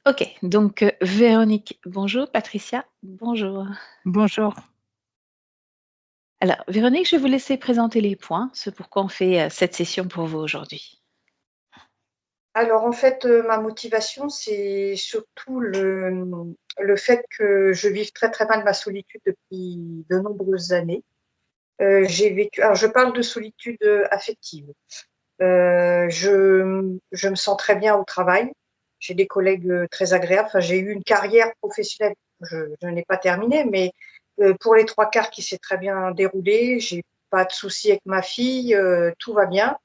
OK, donc Véronique, bonjour, Patricia, bonjour. Bonjour. Alors Véronique, je vais vous laisser présenter les points, ce pourquoi on fait, cette session pour vous aujourd'hui. Alors en fait, ma motivation, c'est surtout le fait que je vive très, très mal ma solitude depuis de nombreuses années. J'ai vécu alors je parle de solitude, affective. Je me sens très bien au travail. J'ai des collègues, très agréables. Enfin, j'ai eu une carrière professionnelle, je n'ai pas terminé, mais pour les 3/4 qui s'est très bien déroulée. J'ai pas de soucis avec ma fille, tout va bien.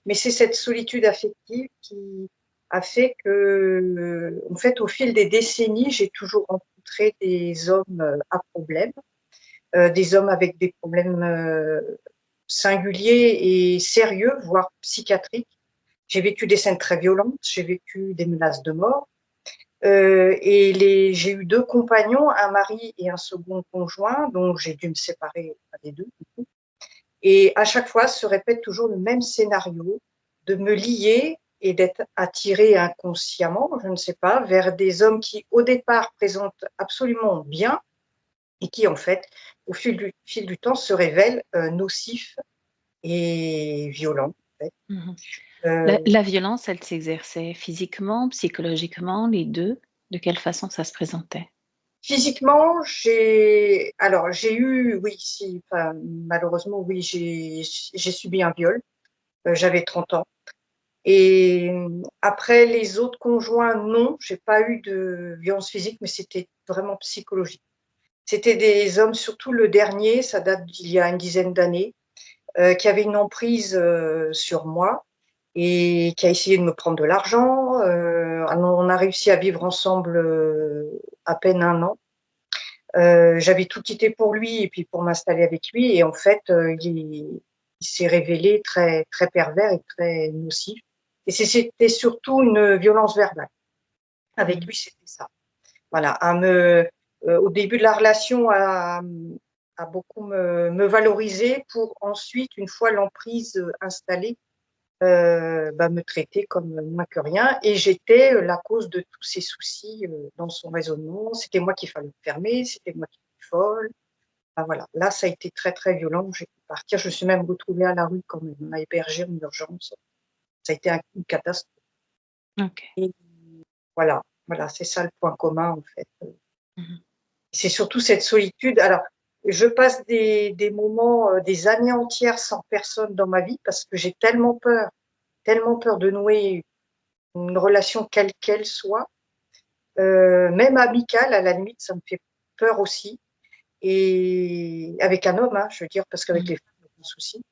Mais c'est cette solitude affective qui a fait que, en fait, au fil des décennies, j'ai toujours rencontré des hommes, à problème, des hommes avec des problèmes, singuliers et sérieux, voire psychiatriques. J'ai vécu des scènes très violentes, j'ai vécu des menaces de mort, et j'ai eu 2 compagnons, un mari et un second conjoint, dont j'ai dû me séparer, des 2 du coup. Et à chaque fois se répète toujours le même scénario, de me lier et d'être attirée inconsciemment, je ne sais pas, vers des hommes qui, au départ, présentent absolument bien et qui, en fait, au fil du temps, se révèlent, nocifs et violents, en fait. Mmh. La Heu, la violence, elle s'exerçait physiquement, psychologiquement, les 2. De quelle façon ça se présentait? Physiquement, j'ai eu, oui, si, enfin, malheureusement, oui, j'ai subi un viol, j'avais 30 ans. Et après les autres conjoints, non, j'ai pas eu de violence physique, mais c'était vraiment psychologique. C'était des hommes, surtout le dernier, ça date d'il y a une dizaine d'années, qui avait une emprise, sur moi et qui a essayé de me prendre de l'argent. On a réussi à vivre ensemble, à peine 1 an. J'avais tout quitté pour lui et puis pour m'installer avec lui et en fait, il s'est révélé très, très pervers et très nocif et c'était surtout une violence verbale. Avec Mmh. lui, c'était ça. Voilà, au début de la relation, à beaucoup me valoriser pour ensuite, une fois l'emprise, installée, me traiter comme moins que rien et j'étais, la cause de tous ses soucis, dans son raisonnement. C'était moi qu'il fallait fermer, c'était moi qui étais folle. Enfin voilà, là, ça a été très, très violent. J'ai dû partir. Je me suis même retrouvée à la rue quand on m'a hébergée en urgence. Ça a été une catastrophe OK. et voilà, voilà, c'est ça le point commun en fait. Mmh. C'est surtout cette solitude. Alors, je passe des moments, des années entières sans personne dans ma vie parce que j'ai tellement peur de nouer une relation quelle qu'elle soit, même amicale à la limite, ça me fait peur aussi et avec un homme, hein, je veux dire, parce qu'avec Mmh. les femmes, il y a aucun souci.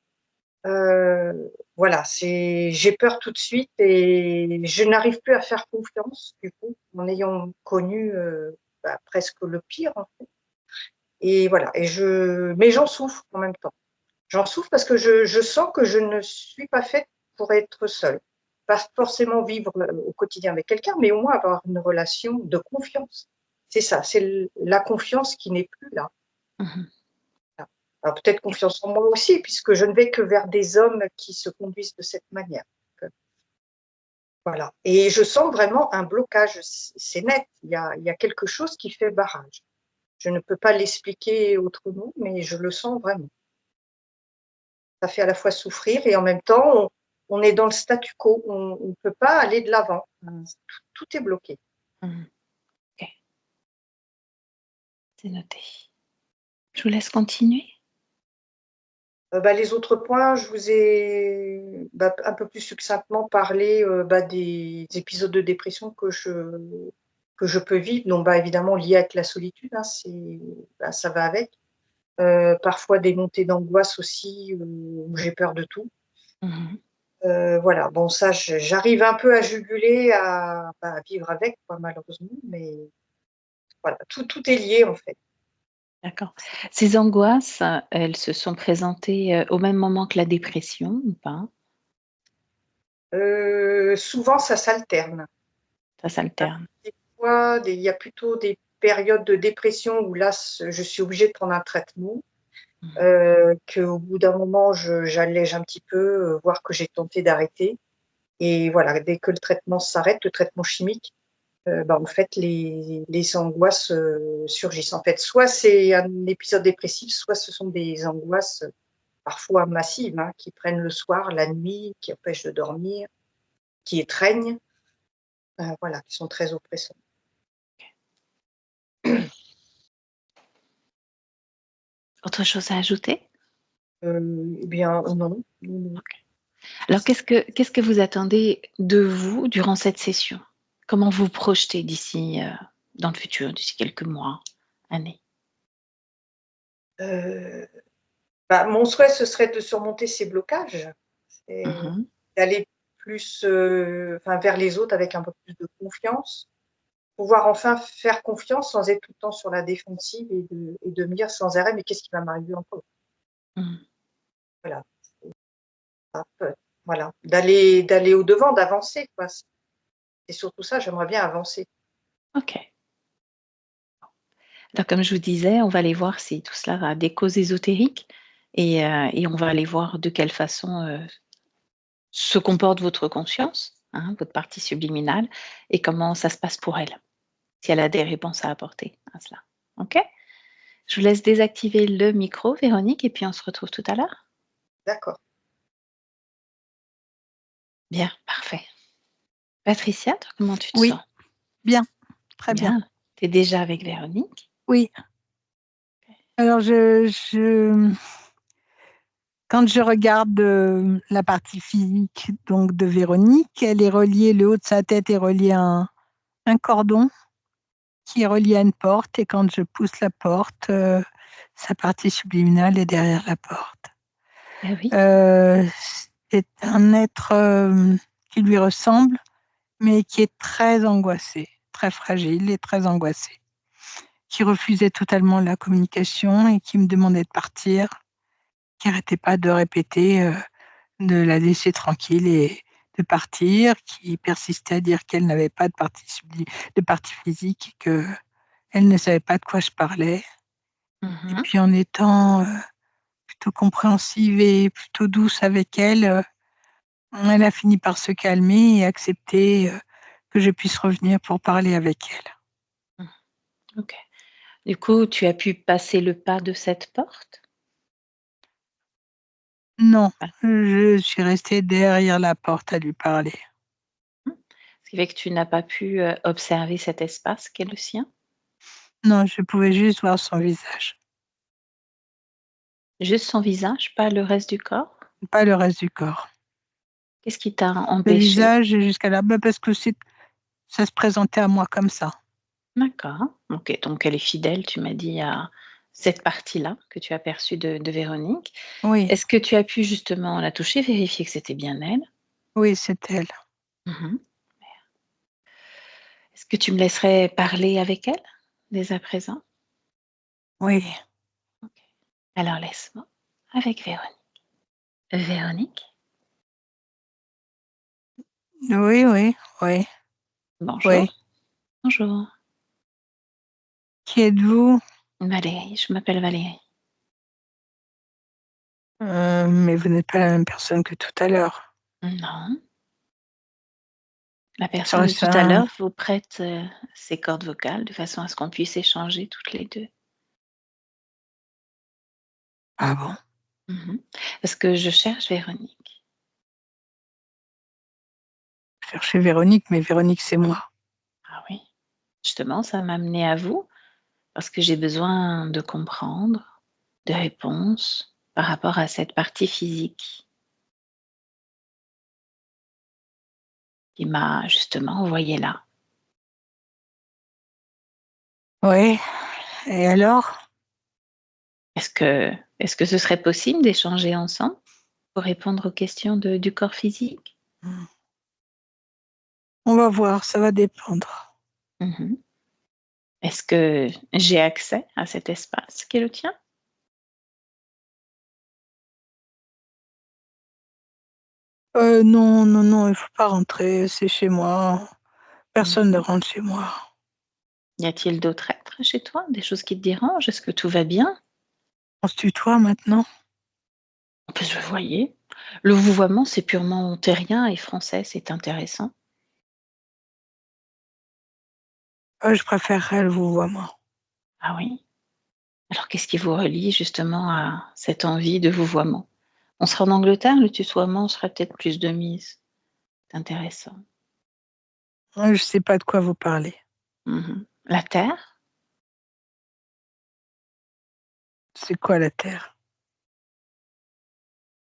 Voilà, j'ai peur tout de suite et je n'arrive plus à faire confiance, du coup, en ayant connu, presque le pire, en fait et voilà mais j'en souffre en même temps. J'en souffre parce que je sens que je ne suis pas faite pour être seule. Pas forcément vivre, au quotidien avec quelqu'un, mais au moins avoir une relation de confiance. C'est ça, c'est la confiance qui n'est plus là. Mmh. Alors peut-être confiance en moi aussi, puisque je ne vais que vers des hommes qui se conduisent de cette manière. Donc, voilà et je sens vraiment un blocage, c'est net. Il y a quelque chose qui fait barrage. Je ne peux pas l'expliquer autrement, mais je le sens vraiment. Ça fait à la fois souffrir et en même temps, on est dans le statu quo, on ne peut pas aller de l'avant. Tout est bloqué. Mmh. OK, c'est noté. Je vous laisse continuer. Les autres points, je vous ai, un peu plus succinctement parlé, des épisodes de dépression que je peux vivre, donc évidemment liés avec la solitude, hein, ça va avec. Parfois des montées d'angoisse aussi, où j'ai peur de tout. Mmh. Voilà, bon ça j'arrive un peu à juguler, à vivre avec quoi malheureusement, mais voilà, tout est lié en fait. D'accord. Ces angoisses, elles se sont présentées, au même moment que la dépression ou pas? Souvent ça s'alterne. Ça s'alterne? Des fois, il y a plutôt des périodes de dépression où là je suis obligée de prendre un traitement, Mmh. qu'au bout d'un moment j'allège un petit peu, voire que j'ai tenté d'arrêter et voilà, dès que le traitement s'arrête, le traitement chimique, En fait, les angoisses surgissent. En fait, soit c'est un épisode dépressif, soit ce sont des angoisses parfois massives, hein, qui prennent le soir, la nuit, qui empêchent de dormir, qui étreignent, voilà, qui sont très oppressantes. Autre chose à ajouter? Eh bien, non, non, non. Alors qu'est-ce que vous attendez de vous durant cette session? Comment vous projetez d'ici, dans le futur, d'ici quelques mois, années? Heu, Mon souhait, ce serait de surmonter ces blocages et Mmh. d'aller plus, vers les autres avec un peu plus de confiance. Pouvoir enfin faire confiance sans être tout le temps sur la défensive et de me dire sans arrêt: «Mais qu'est-ce qui va m'arriver encore?» Mmh. Voilà, voilà, d'aller au-devant, d'avancer quoi. C'est surtout ça, j'aimerais bien avancer. OK. Alors comme je vous disais, on va aller voir si tout cela a des causes ésotériques et on va aller voir de quelle façon, se comporte votre conscience, hein, votre partie subliminale et comment ça se passe pour elle, si elle a des réponses à apporter à cela. OK? Je vous laisse désactiver le micro, Véronique, et puis on se retrouve tout à l'heure? D'accord. Bien, parfait. Patricia, toi, comment tu te Oui, sens? bien, très bien. Bien. Tu es déjà avec Véronique? Oui, alors quand je regarde, la partie physique donc de Véronique, elle est reliée, le haut de sa tête est relié à un cordon qui est relié à une porte et quand je pousse la porte, sa partie subliminale est derrière la porte. Ah oui? Heu, c'est un être, qui lui ressemble, mais qui est très angoissé, très fragile et très angoissé, qui refusait totalement la communication et qui me demandait de partir, qui arrêtait pas de répéter, de la laisser tranquille et de partir, qui persistait à dire qu'elle n'avait pas de partie physique et qu'elle ne savait pas de quoi je parlais et Mmh. puis en étant, plutôt compréhensive et plutôt douce avec elle, elle a fini par se calmer et accepter, que je puisse revenir pour parler avec elle. Mmh. OK. Du coup, tu as pu passer le pas de cette porte? Non, Ah. je suis restée derrière la porte à lui parler. Mmh. Ce qui fait que tu n'as pas pu, observer cet espace qui est le sien? Non, je pouvais juste voir son visage, Juste son visage, pas le reste du corps? pas le reste du corps. Qu'est-ce qui t'a Le empêché? visage jusqu'à là, bah, parce que ça se présentait à moi comme ça. D'accord, OK, donc elle est fidèle, tu m'as dit, à cette partie-là que tu as perçue de Véronique. Oui, Est-ce que tu as pu justement la toucher, vérifier que c'était bien elle? oui, c'est elle. Mmh. Est-ce que tu me laisserais parler avec elle, dès à présent? Oui, OK. Alors laisse-moi avec Véronique. Véronique? oui, oui, oui, oui. Bonjour. Bonjour. Qui êtes-vous? Valérie, je m'appelle Valérie. Mais vous n'êtes pas la même personne que tout à l'heure. Non, la personne Sur de tout à ça l'heure vous prête, ses cordes vocales de façon à ce qu'on puisse échanger toutes les 2. ah bon? Mmh. Parce que je cherche Véronique. Cherchez Véronique, mais Véronique, c'est moi. Ah oui, justement, ça m'a amenée à vous parce que j'ai besoin de comprendre, de réponses par rapport à cette partie physique qui m'a justement envoyée là. Oui, et alors? Est-ce que est-ce que ce serait possible d'échanger ensemble pour répondre aux questions du corps physique? Mmh. On va voir, ça va dépendre. Mmh. Est-ce que j'ai accès à cet espace qui est le tien? Non, non, non, il faut pas rentrer, c'est chez moi. Personne ne Mmh. rentre chez moi. Y a-t-il d'autres êtres chez toi? Des choses qui te dérangent? Est-ce que tout va bien? On se tutoie maintenant? On peut se vouvoyer. Le vouvoiement, c'est purement terrien et français, c'est intéressant. Je préférerais le vouvoiement. Ah oui? Alors qu'est-ce qui vous relie justement à cette envie de vouvoiement? On sera en Angleterre, le tutoiement serait peut-être plus de mise. C'est intéressant. Je sais pas de quoi vous parlez. Mmh. La terre, C'est quoi la terre?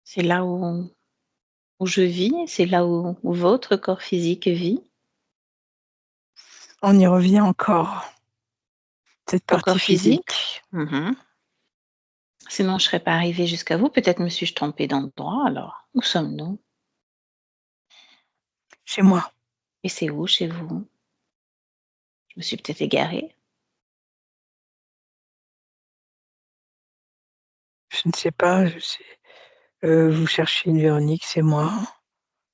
c'est là où je vis, c'est là où votre corps physique vit. On y revient encore, cette Ton partie corps physique? physique. Mmh. Sinon je serais pas arrivée jusqu'à vous. Peut-être me suis-je trompée d'endroit alors? Où sommes-nous? Chez moi. Et c'est où chez vous? Je me suis peut-être égarée? Je ne sais pas, je sais vous cherchez une Véronique, c'est moi.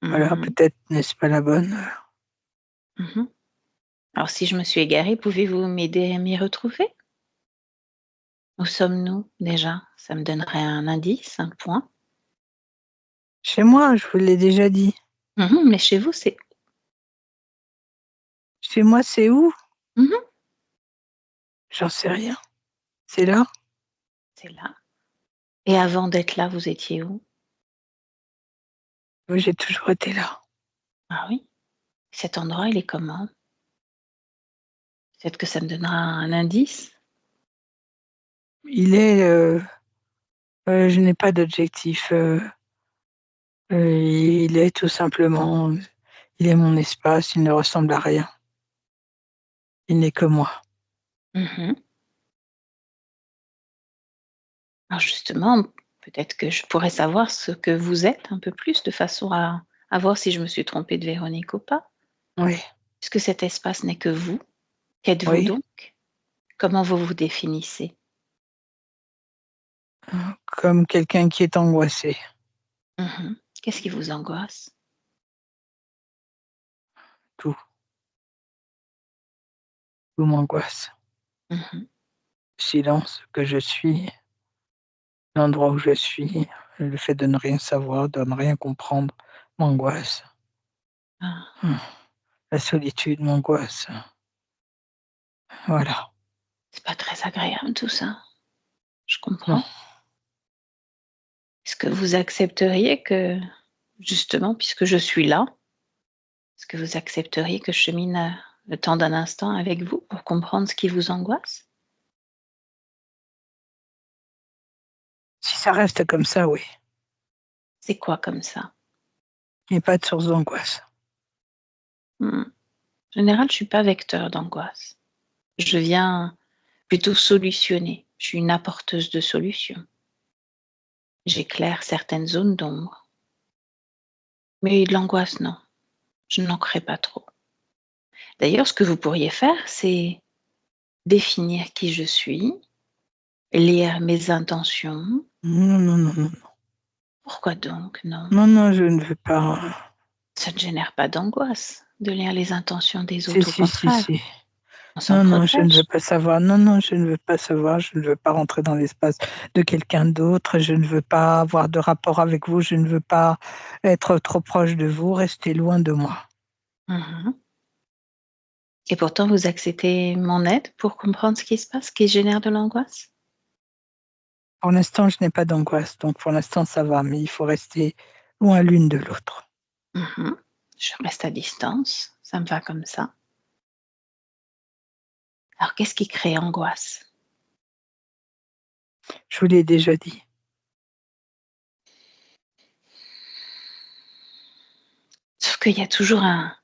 Voilà, Mmh. peut-être n'est-ce pas la bonne? Mmh. Alors si je me suis égarée, pouvez-vous m'aider à m'y retrouver? Où sommes-nous déjà? Ça me donnerait un indice, un point. Chez moi, je vous l'ai déjà dit. Mais chez vous, c'est Chez moi, c'est où? mmh J'en sais rien. C'est là? c'est là. Et avant d'être là, vous étiez où? Oui, j'ai toujours été là. Ah oui? Cet endroit, il est comment? Peut-être que ça me donnera un indice? Il est, je n'ai pas d'objectif, il est tout simplement, il est mon espace, il ne ressemble à rien. Il n'est que moi. Mmh. Alors justement, peut-être que je pourrais savoir ce que vous êtes un peu plus de façon à voir si je me suis trompée de Véronique ou pas. Oui, Puisque cet espace n'est que vous, qu'êtes-vous oui, donc? Comment vous vous définissez? comme quelqu'un qui est angoissé. Qu'est-ce qui vous angoisse? Tout, tout m'angoisse. Mmh. Le silence que je suis, l'endroit où je suis, le fait de ne rien savoir, de ne rien comprendre m'angoisse. Ah, Mmh. La solitude m'angoisse. Voilà. c'est pas très agréable tout ça. Je Non. comprends. Est-ce que vous accepteriez que, justement, puisque je suis là, est-ce que vous accepteriez que je chemine, le temps d'un instant avec vous pour comprendre ce qui vous angoisse? Si ça reste comme ça, oui. C'est quoi comme ça? Il n'y a pas de source d'angoisse. En général, je suis pas vecteur d'angoisse. Je viens plutôt solutionner. Je suis une apporteuse de solutions. J'éclaire certaines zones d'ombre. Mais de l'angoisse, non, je n'en crée pas trop. D'ailleurs, ce que vous pourriez faire, c'est définir qui je suis, lire mes intentions. Non, non, non, non. Pourquoi donc non? Non, non, je ne veux pas. Ça ne génère pas d'angoisse de lire les intentions des Si, autres, au si, si, contraire, si. on s'en Non, non, je ne veux protège. pas savoir. Non, non, je ne veux pas savoir. Je ne veux pas rentrer dans l'espace de quelqu'un d'autre. Je ne veux pas avoir de rapport avec vous. Je ne veux pas être trop proche de vous. Restez loin de moi. Mmh. Et pourtant vous acceptez mon aide pour comprendre ce qui se passe, qui génère de l'angoisse? Pour l'instant, je n'ai pas d'angoisse. Donc, pour l'instant, ça va. Mais il faut rester loin l'une de l'autre. Mmh. Je reste à distance, ça me va comme ça. Alors qu'est-ce qui crée angoisse? Je vous l'ai déjà dit. Sauf qu'il y a toujours un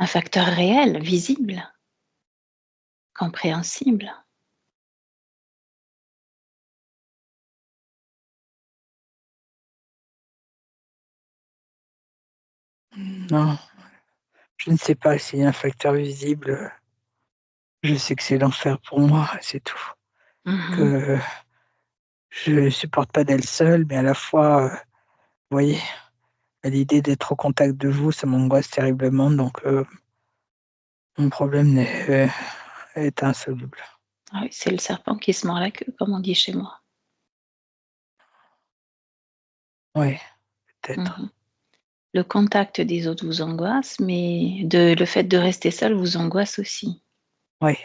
facteur réel, visible, compréhensible. Non, je ne sais pas s'il y a un facteur visible. Je sais que c'est l'enfer pour moi, c'est tout. Mmh. Que je ne supporte pas d'être seule, mais à la fois, vous voyez, à l'idée d'être au contact de vous, ça m'angoisse terriblement, donc mon problème est insoluble. Ah oui, c'est le serpent qui se mord la queue, comme on dit chez moi. Oui, peut-être. Mmh. Le contact des autres vous angoisse, mais le fait de rester seul vous angoisse aussi. Oui.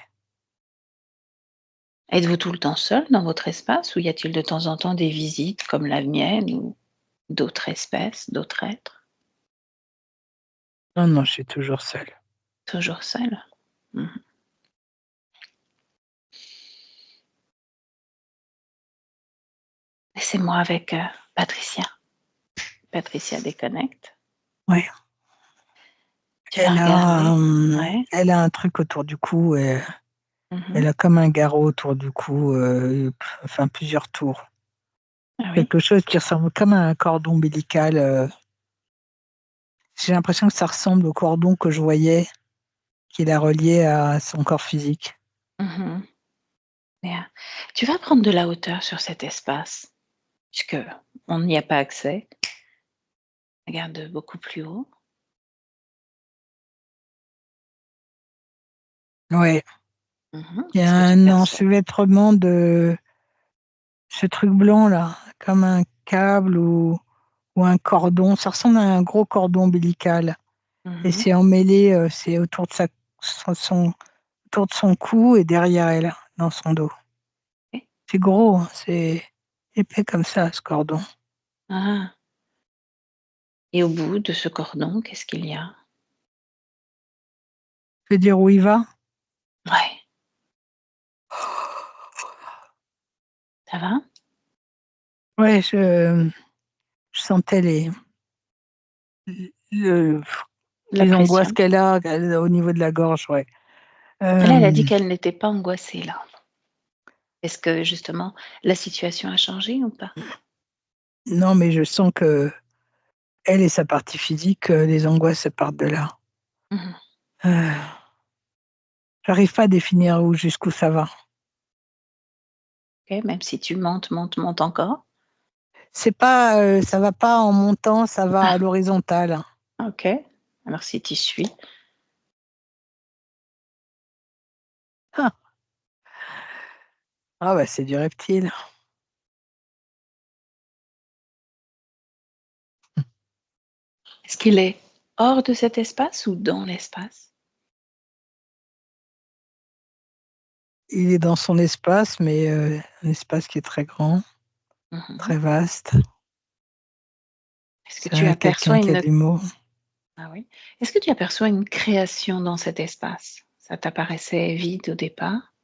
Êtes-vous tout le temps seul dans votre espace ou y a-t-il de temps en temps des visites comme la mienne ou d'autres espèces, d'autres êtres? Non, non, je suis toujours seule. Toujours seul? Mmh. Laissez-moi avec, Patricia. Patricia déconnecte. Ouais. Tu vas regarder. Ouais. Elle a un truc autour du cou et Mmh. elle a comme un garrot autour du cou, enfin plusieurs tours. Ah oui? Quelque chose qui ressemble comme à un cordon ombilical, j'ai l'impression que ça ressemble au cordon que je voyais, qui la reliait à son corps physique. Mmh. Bien. Tu vas prendre de la hauteur sur cet espace, puisque on n'y a pas accès. Regarde beaucoup plus haut. Ouais, il y a Qu'est-ce que tu un perçois? enchevêtrement de ce truc blanc là, comme un câble ou un cordon. Ça ressemble à un gros cordon ombilical et Mmh. c'est emmêlé, c'est autour de son autour de son cou et derrière elle, dans son dos. OK. C'est gros, hein, c'est épais comme ça, ce cordon. Ah, et au bout de ce cordon, qu'est-ce qu'il y a? Tu veux dire où il va? Ouais, ça va? Ouais, je sentais le La les angoisses pression. qu'elle a, au niveau de la gorge, ouais. Elle a dit Hem, qu'elle n'était pas angoissée là. Est-ce que justement la situation a changé ou pas? non, mais je sens qu'elle et sa partie physique, les angoisses, elles partent de là. Mmh. Heu, J'arrive pas à définir où jusqu'où ça va. OK, même si tu montes, montes, montes encore? C'est pas, ça va pas en montant, ça va à l'horizontale. OK. Alors si tu suis, Ah! Ah bah, c'est du reptile. est-ce qu'il est hors de cet espace ou dans l'espace? Il est dans son espace, mais un espace qui est très grand, Mmh. très vaste. Est-ce que tu C'est quelqu'un aperçois qui a une de l'humour. ah oui? Est-ce que tu aperçois une création dans cet espace? Ça t'apparaissait vide au départ?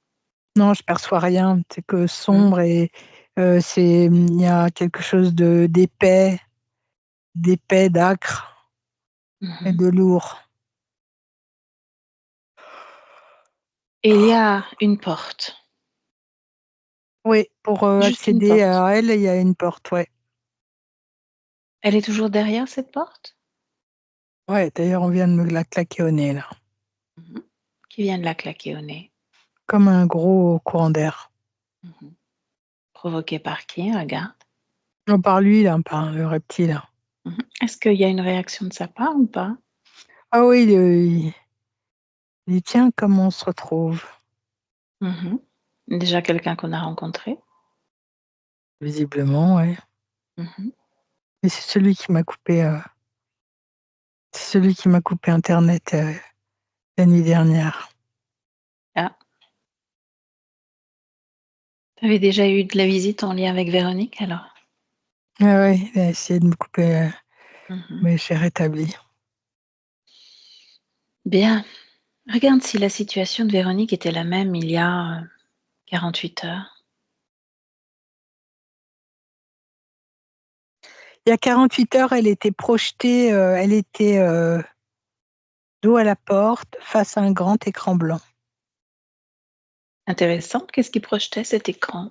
Non, je perçois rien, c'est que Mmh. sombre et il y a quelque chose d'épais, d'âcre et Mmh. de lourd. Et il y a une porte, Oui, pour, juste une accéder porte. à elle, il y a une porte, ouais. Elle est toujours derrière cette porte? Ouais, d'ailleurs, on vient de me la claquer au nez, là, Mmh. Qui vient de la claquer au nez? comme un gros courant d'air. Mmh. Provoqué par qui? Regarde. Non, par lui, là, par le reptile. Mmh. Est-ce qu'il y a une réaction de sa part ou pas? Ah oui, il dit: «Tiens, comment on se retrouve?» Mmh. Déjà quelqu'un qu'on a rencontré? Visiblement, ouais. Mmh. Et c'est celui qui m'a coupé internet, la nuit dernière. Ah, tu avais déjà eu de la visite en lien avec Véronique alors? Ouais, ouais, il a essayé de me couper, Mmh. mais j'ai rétabli. Bien. Regarde si la situation de Véronique était la même il y a, 48 heures. Il y a 48 heures, elle était projetée, elle était, dos à la porte, face à un grand écran blanc Intéressant, qu'est-ce qui projetait cet écran?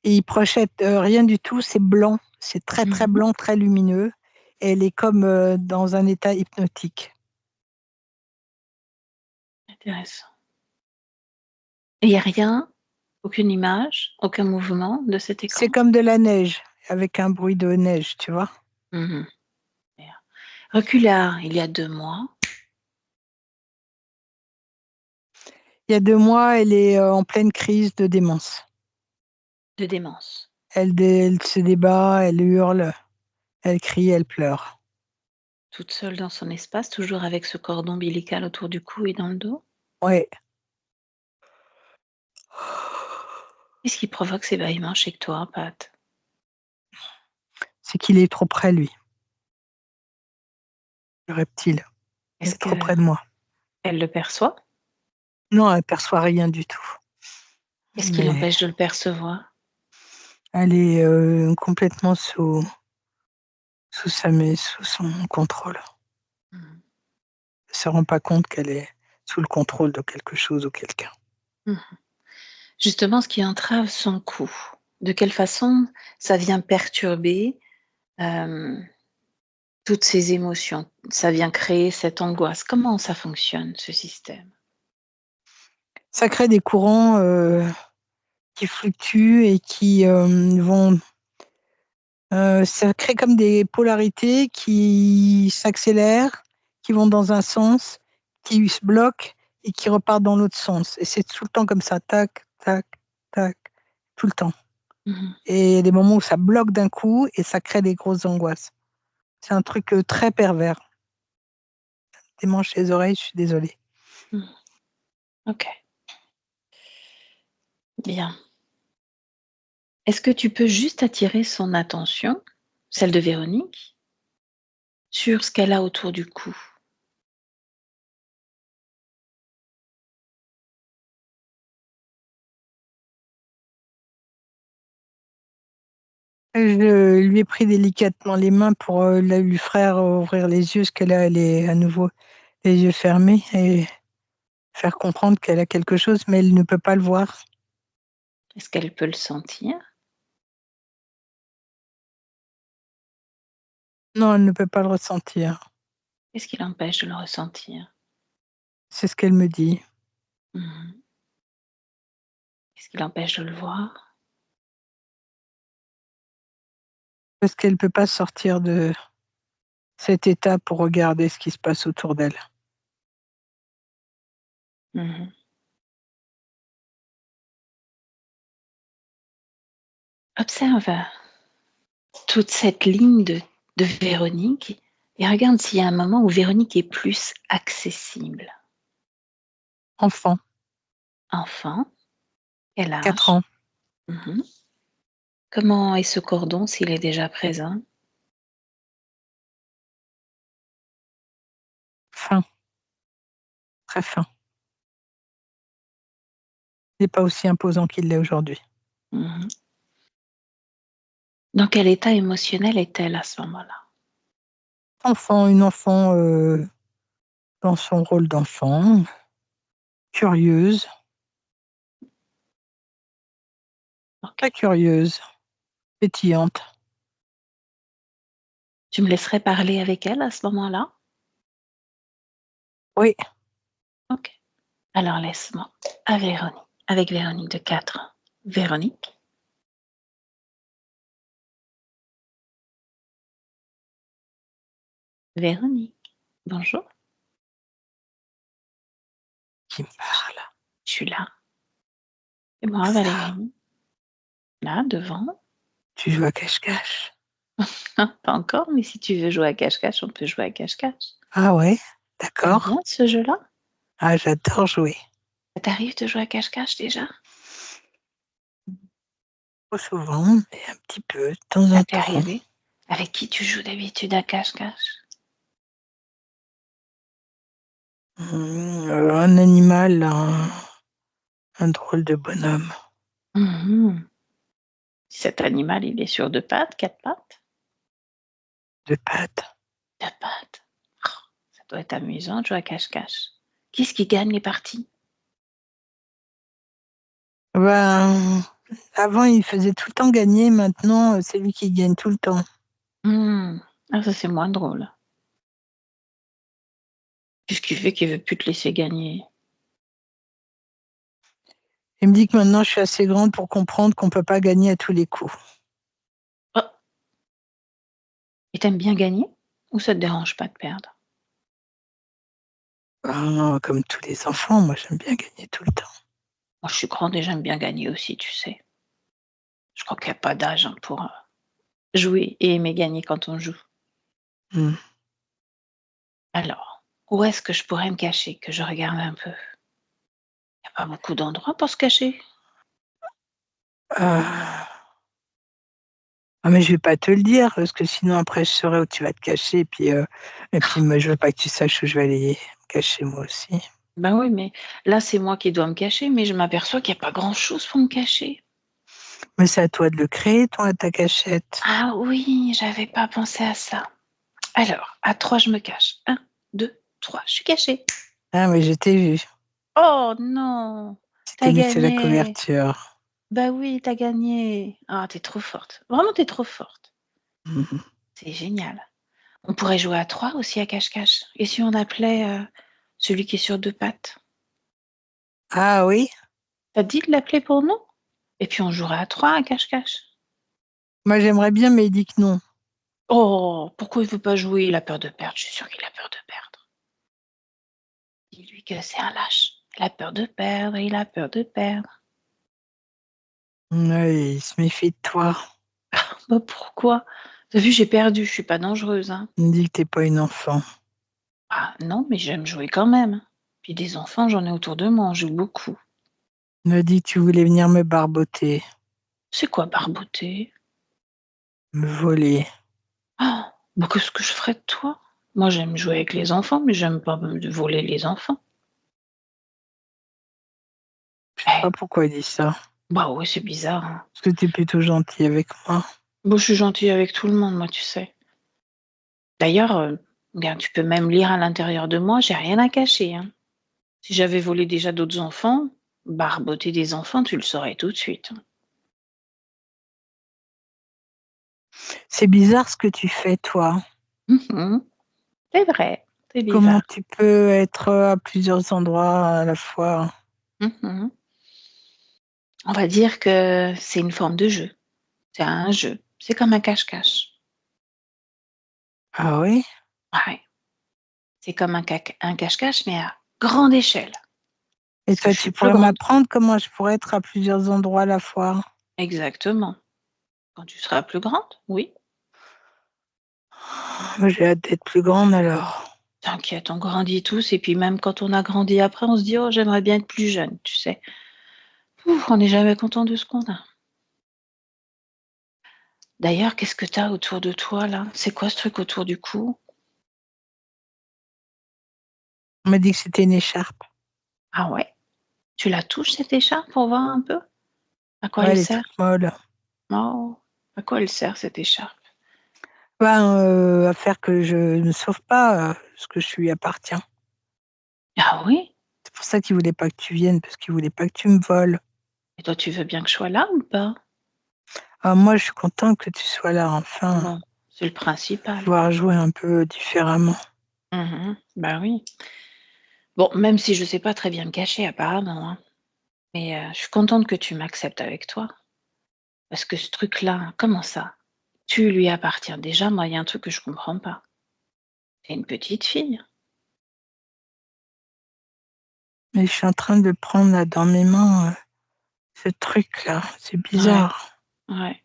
et il projette, rien du tout, c'est blanc, c'est très, très Mmh. blanc, très lumineux et elle est comme, dans un état hypnotique. Intéressant. Et il y a rien? Aucune image? Aucun mouvement de cet C'est écran? comme de la neige, avec un bruit de neige, tu vois? Mmh. Bien. Recule à il y a 2 mois. Il y a 2 mois, elle est, en pleine crise de démence. De démence. Elle se débat, elle hurle, elle crie, elle pleure. Toute seule dans son espace, toujours avec ce cordon ombilical autour du cou et dans le dos? Ouais, Qu'est-ce qui provoque ces bâillements chez toi, Pat? C'est qu'il est trop près, lui, le reptile. Il Est-ce est trop près de moi. qu'elle le perçoit? Non, elle ne perçoit rien du tout. Qu'est-ce qui Mais l'empêche de le percevoir? elle est complètement sous son contrôle. Mmh. Elle ne se rend pas compte qu'elle est sous le contrôle de quelque chose ou quelqu'un. Mmh. Justement, ce qui entrave son coup, de quelle façon ça vient perturber, hem, toutes ces émotions? Ça vient créer cette angoisse? Comment ça fonctionne, ce système? Ça crée des courants qui fluctuent et qui vont. Ça crée comme des polarités qui s'accélèrent, qui vont dans un sens, qui se bloquent et qui repartent dans l'autre sens. Et c'est tout le temps comme ça, tac, tac, tac, tout le temps. Mmh. Et il y a des moments où ça bloque d'un coup et ça crée des grosses angoisses. C'est un truc très pervers. Démange les oreilles, je suis désolée. Mmh. OK, bien. Est-ce que tu peux juste attirer son attention, celle de Véronique, sur ce qu'elle a autour du cou? Je lui ai pris délicatement les mains pour lui faire ouvrir les yeux, parce que là, elle est à nouveau les yeux fermés, et faire comprendre qu'elle a quelque chose, mais elle ne peut pas le voir. Est-ce qu'elle peut le sentir? Non, elle ne peut pas le ressentir. Qu'est-ce qui l'empêche de le ressentir? C'est ce qu'elle me dit. Mmh. Qu'est-ce qui l'empêche de le voir? Parce qu'elle ne peut pas sortir de cet état pour regarder ce qui se passe autour d'elle. Mmh. Observe toute cette ligne de Véronique et regarde s'il y a un moment où Véronique est plus accessible. Enfant, Enfant, quel 4 âge? ans, Mmh. Comment est ce cordon s'il est déjà présent? fin, très fin. Il n'est pas aussi imposant qu'il l'est aujourd'hui. Mmh. Dans quel état émotionnel est-elle à ce moment-là? Enfant, une enfant dans son rôle d'enfant, curieuse, OK. très curieuse, pétillante. Tu me laisserais parler avec elle à ce moment-là? Oui, OK. Alors laisse-moi à Véronique avec Véronique de 4 ans. Véronique? Véronique? Bonjour, qui me parle. je suis là. Et moi Ça, Valérie, là devant. tu joues à cache-cache. Ah, pas encore, mais si tu veux jouer à cache-cache, on peut jouer à cache-cache. Ah ouais, T'aimes bien d'accord. ce jeu-là? Ah, j'adore jouer. Ça t'arrive de jouer à cache-cache déjà? Pas souvent, mais un petit peu, de temps Ça en t'est temps. arrivé? Avec qui tu joues d'habitude à cache-cache? Un animal, un drôle de bonhomme. Mmh. Cet animal, il est sur 2 pattes, 4 pattes? De pattes. 2 pattes. Oh, ça doit être amusant de jouer à cache-cache. Qui est-ce qui gagne les parties? Ben, avant, il faisait tout le temps gagner, maintenant, c'est lui qui gagne tout le temps. Mmh. Ah ça, c'est moins drôle. Qu'est-ce qui fait qu'il veut plus te laisser gagner? Il me dit que maintenant, je suis assez grande pour comprendre qu'on ne peut pas gagner à tous les coups. Oh, et tu bien gagner? Ou ça te dérange pas de perdre? Ah, comme tous les enfants, moi, j'aime bien gagner tout le temps. Moi, je suis grande et j'aime bien gagner aussi, tu sais. Je crois qu'il y a pas d'âge, hein, pour, jouer et aimer gagner quand on joue. Hmm. Alors, où est-ce que je pourrais me cacher? Que je regarde un peu. Il y a pas beaucoup d'endroits pour se cacher. Ah, mais je vais pas te le dire, parce que sinon après je saurai où tu vas te cacher, et puis moi, je veux pas que tu saches où je vais aller me cacher moi aussi. Ben oui, mais là, c'est moi qui dois me cacher, mais je m'aperçois qu'il y a pas grand-chose pour me cacher. Mais c'est à toi de le créer, toi, ta cachette. Ah oui, j'avais pas pensé à ça. Alors, à 3, je me cache. 1, 2, 3, je suis cachée. Ah, mais je t'ai vu. Oh non! Tu Tu as t'es mis sous la gagné! couverture. Bah oui, tu as gagné! Ah, tu es trop forte. Vraiment, tu es trop forte. Mhm. C'est génial. On pourrait jouer à 3 aussi à cache-cache. Et si on appelait, celui qui est sur 2 pattes? Ah oui? Ça te dit de l'appeler pour nous? Et puis on jouerait à 3 à cache-cache. Moi j'aimerais bien, mais il dit que non. Oh! Pourquoi il veut pas jouer? Il a peur de perdre, je suis sûre qu'il a peur de perdre. Dis-lui que c'est un lâche. Il a peur de perdre, il a peur de perdre. Ouais, il se méfie de toi. Bah, pourquoi? Tu as vu, j'ai perdu, je suis pas dangereuse, hein. Il me dit que t'es pas une enfant. Ah non, mais j'aime jouer quand même. Puis des enfants, j'en ai autour de moi, on joue beaucoup. Il me dit que tu voulais venir me barboter, C'est quoi barboter? me voler. Ah! Bah, qu'est-ce que je ferais de toi? Moi, j'aime jouer avec les enfants, mais j'aime pas me voler les enfants. Je sais Eh, pas pourquoi il dit ça. bah ouais, c'est bizarre, hein. Parce que t'es plutôt gentil avec moi. Bon, je suis gentille avec tout le monde, moi, tu sais. D'ailleurs, regarde, tu peux même lire à l'intérieur de moi, j'ai rien à cacher, hein. Si j'avais volé déjà d'autres enfants, barboter des enfants, tu le saurais tout de suite, hein. C'est bizarre ce que tu fais, toi. Mmh. C'est vrai, c'est Comment bizarre. tu peux être à plusieurs endroits à la fois? Mmh. On va dire que c'est une forme de jeu. C'est un jeu. C'est comme un cache-cache. Ah oui? Ouais, c'est comme un cache-cache, mais à grande échelle, Et parce que toi, je suis tu plus pourrais grande. m'apprendre comment je pourrais être à plusieurs endroits à la fois? Exactement. Quand tu seras plus grande, oui. Moi, j'ai hâte d'être plus grande alors. T'inquiète, on grandit tous et puis même quand on a grandi après, on se dit: «Oh, j'aimerais bien être plus jeune», tu sais? Ouf, on n'est jamais content de ce qu'on a. D'ailleurs, qu'est-ce que tu as autour de toi là? C'est quoi ce truc autour du cou? On m'a dit que c'était une écharpe. Ah ouais? Tu la touches cette écharpe pour voir un peu? À quoi Ouais, elle elle est sert? toute molle. Oh, à quoi elle sert cette écharpe? Ben, à faire que je ne sauve pas, ce que je lui appartient. Ah oui? C'est pour ça qu'il voulait pas que tu viennes, parce qu'il voulait pas que tu me voles. Et toi, tu veux bien que je sois là ou pas? Ah, moi, je suis contente que tu sois là, enfin, Bon, c'est le principal. pouvoir jouer un peu différemment. Bah oui. Bon, même si je sais pas très bien me cacher apparemment, hein, mais je suis contente que tu m'acceptes avec toi. Parce que ce truc-là, comment ça? Tu lui appartiens. Déjà, moi, il y a un truc que je comprends pas. Tu une petite fille. Mais je suis en train de prendre là dans mes mains, ce truc-là, c'est Ouais, bizarre. ouais,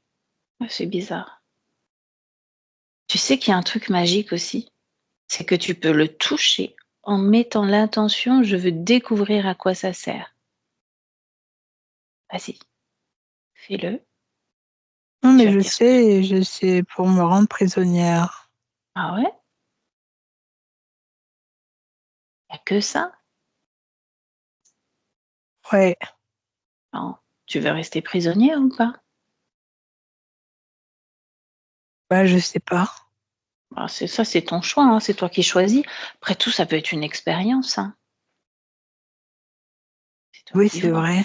ouais, c'est bizarre. Tu sais qu'il y a un truc magique aussi? C'est que tu peux le toucher en mettant l'intention: «Je veux découvrir à quoi ça sert». Vas-y, fais-le, Non, tu mais vas me dire ce que je sais pour me rendre prisonnière. ah ouais? Il y a que ça? Ouais, Non. Tu veux rester prisonnière ou pas? bah, je sais pas. Bah, c'est ça, c'est ton choix, hein, c'est toi qui choisis. Après tout, ça peut être une expérience, hein. C'est toi Oui, qui c'est vois. vrai.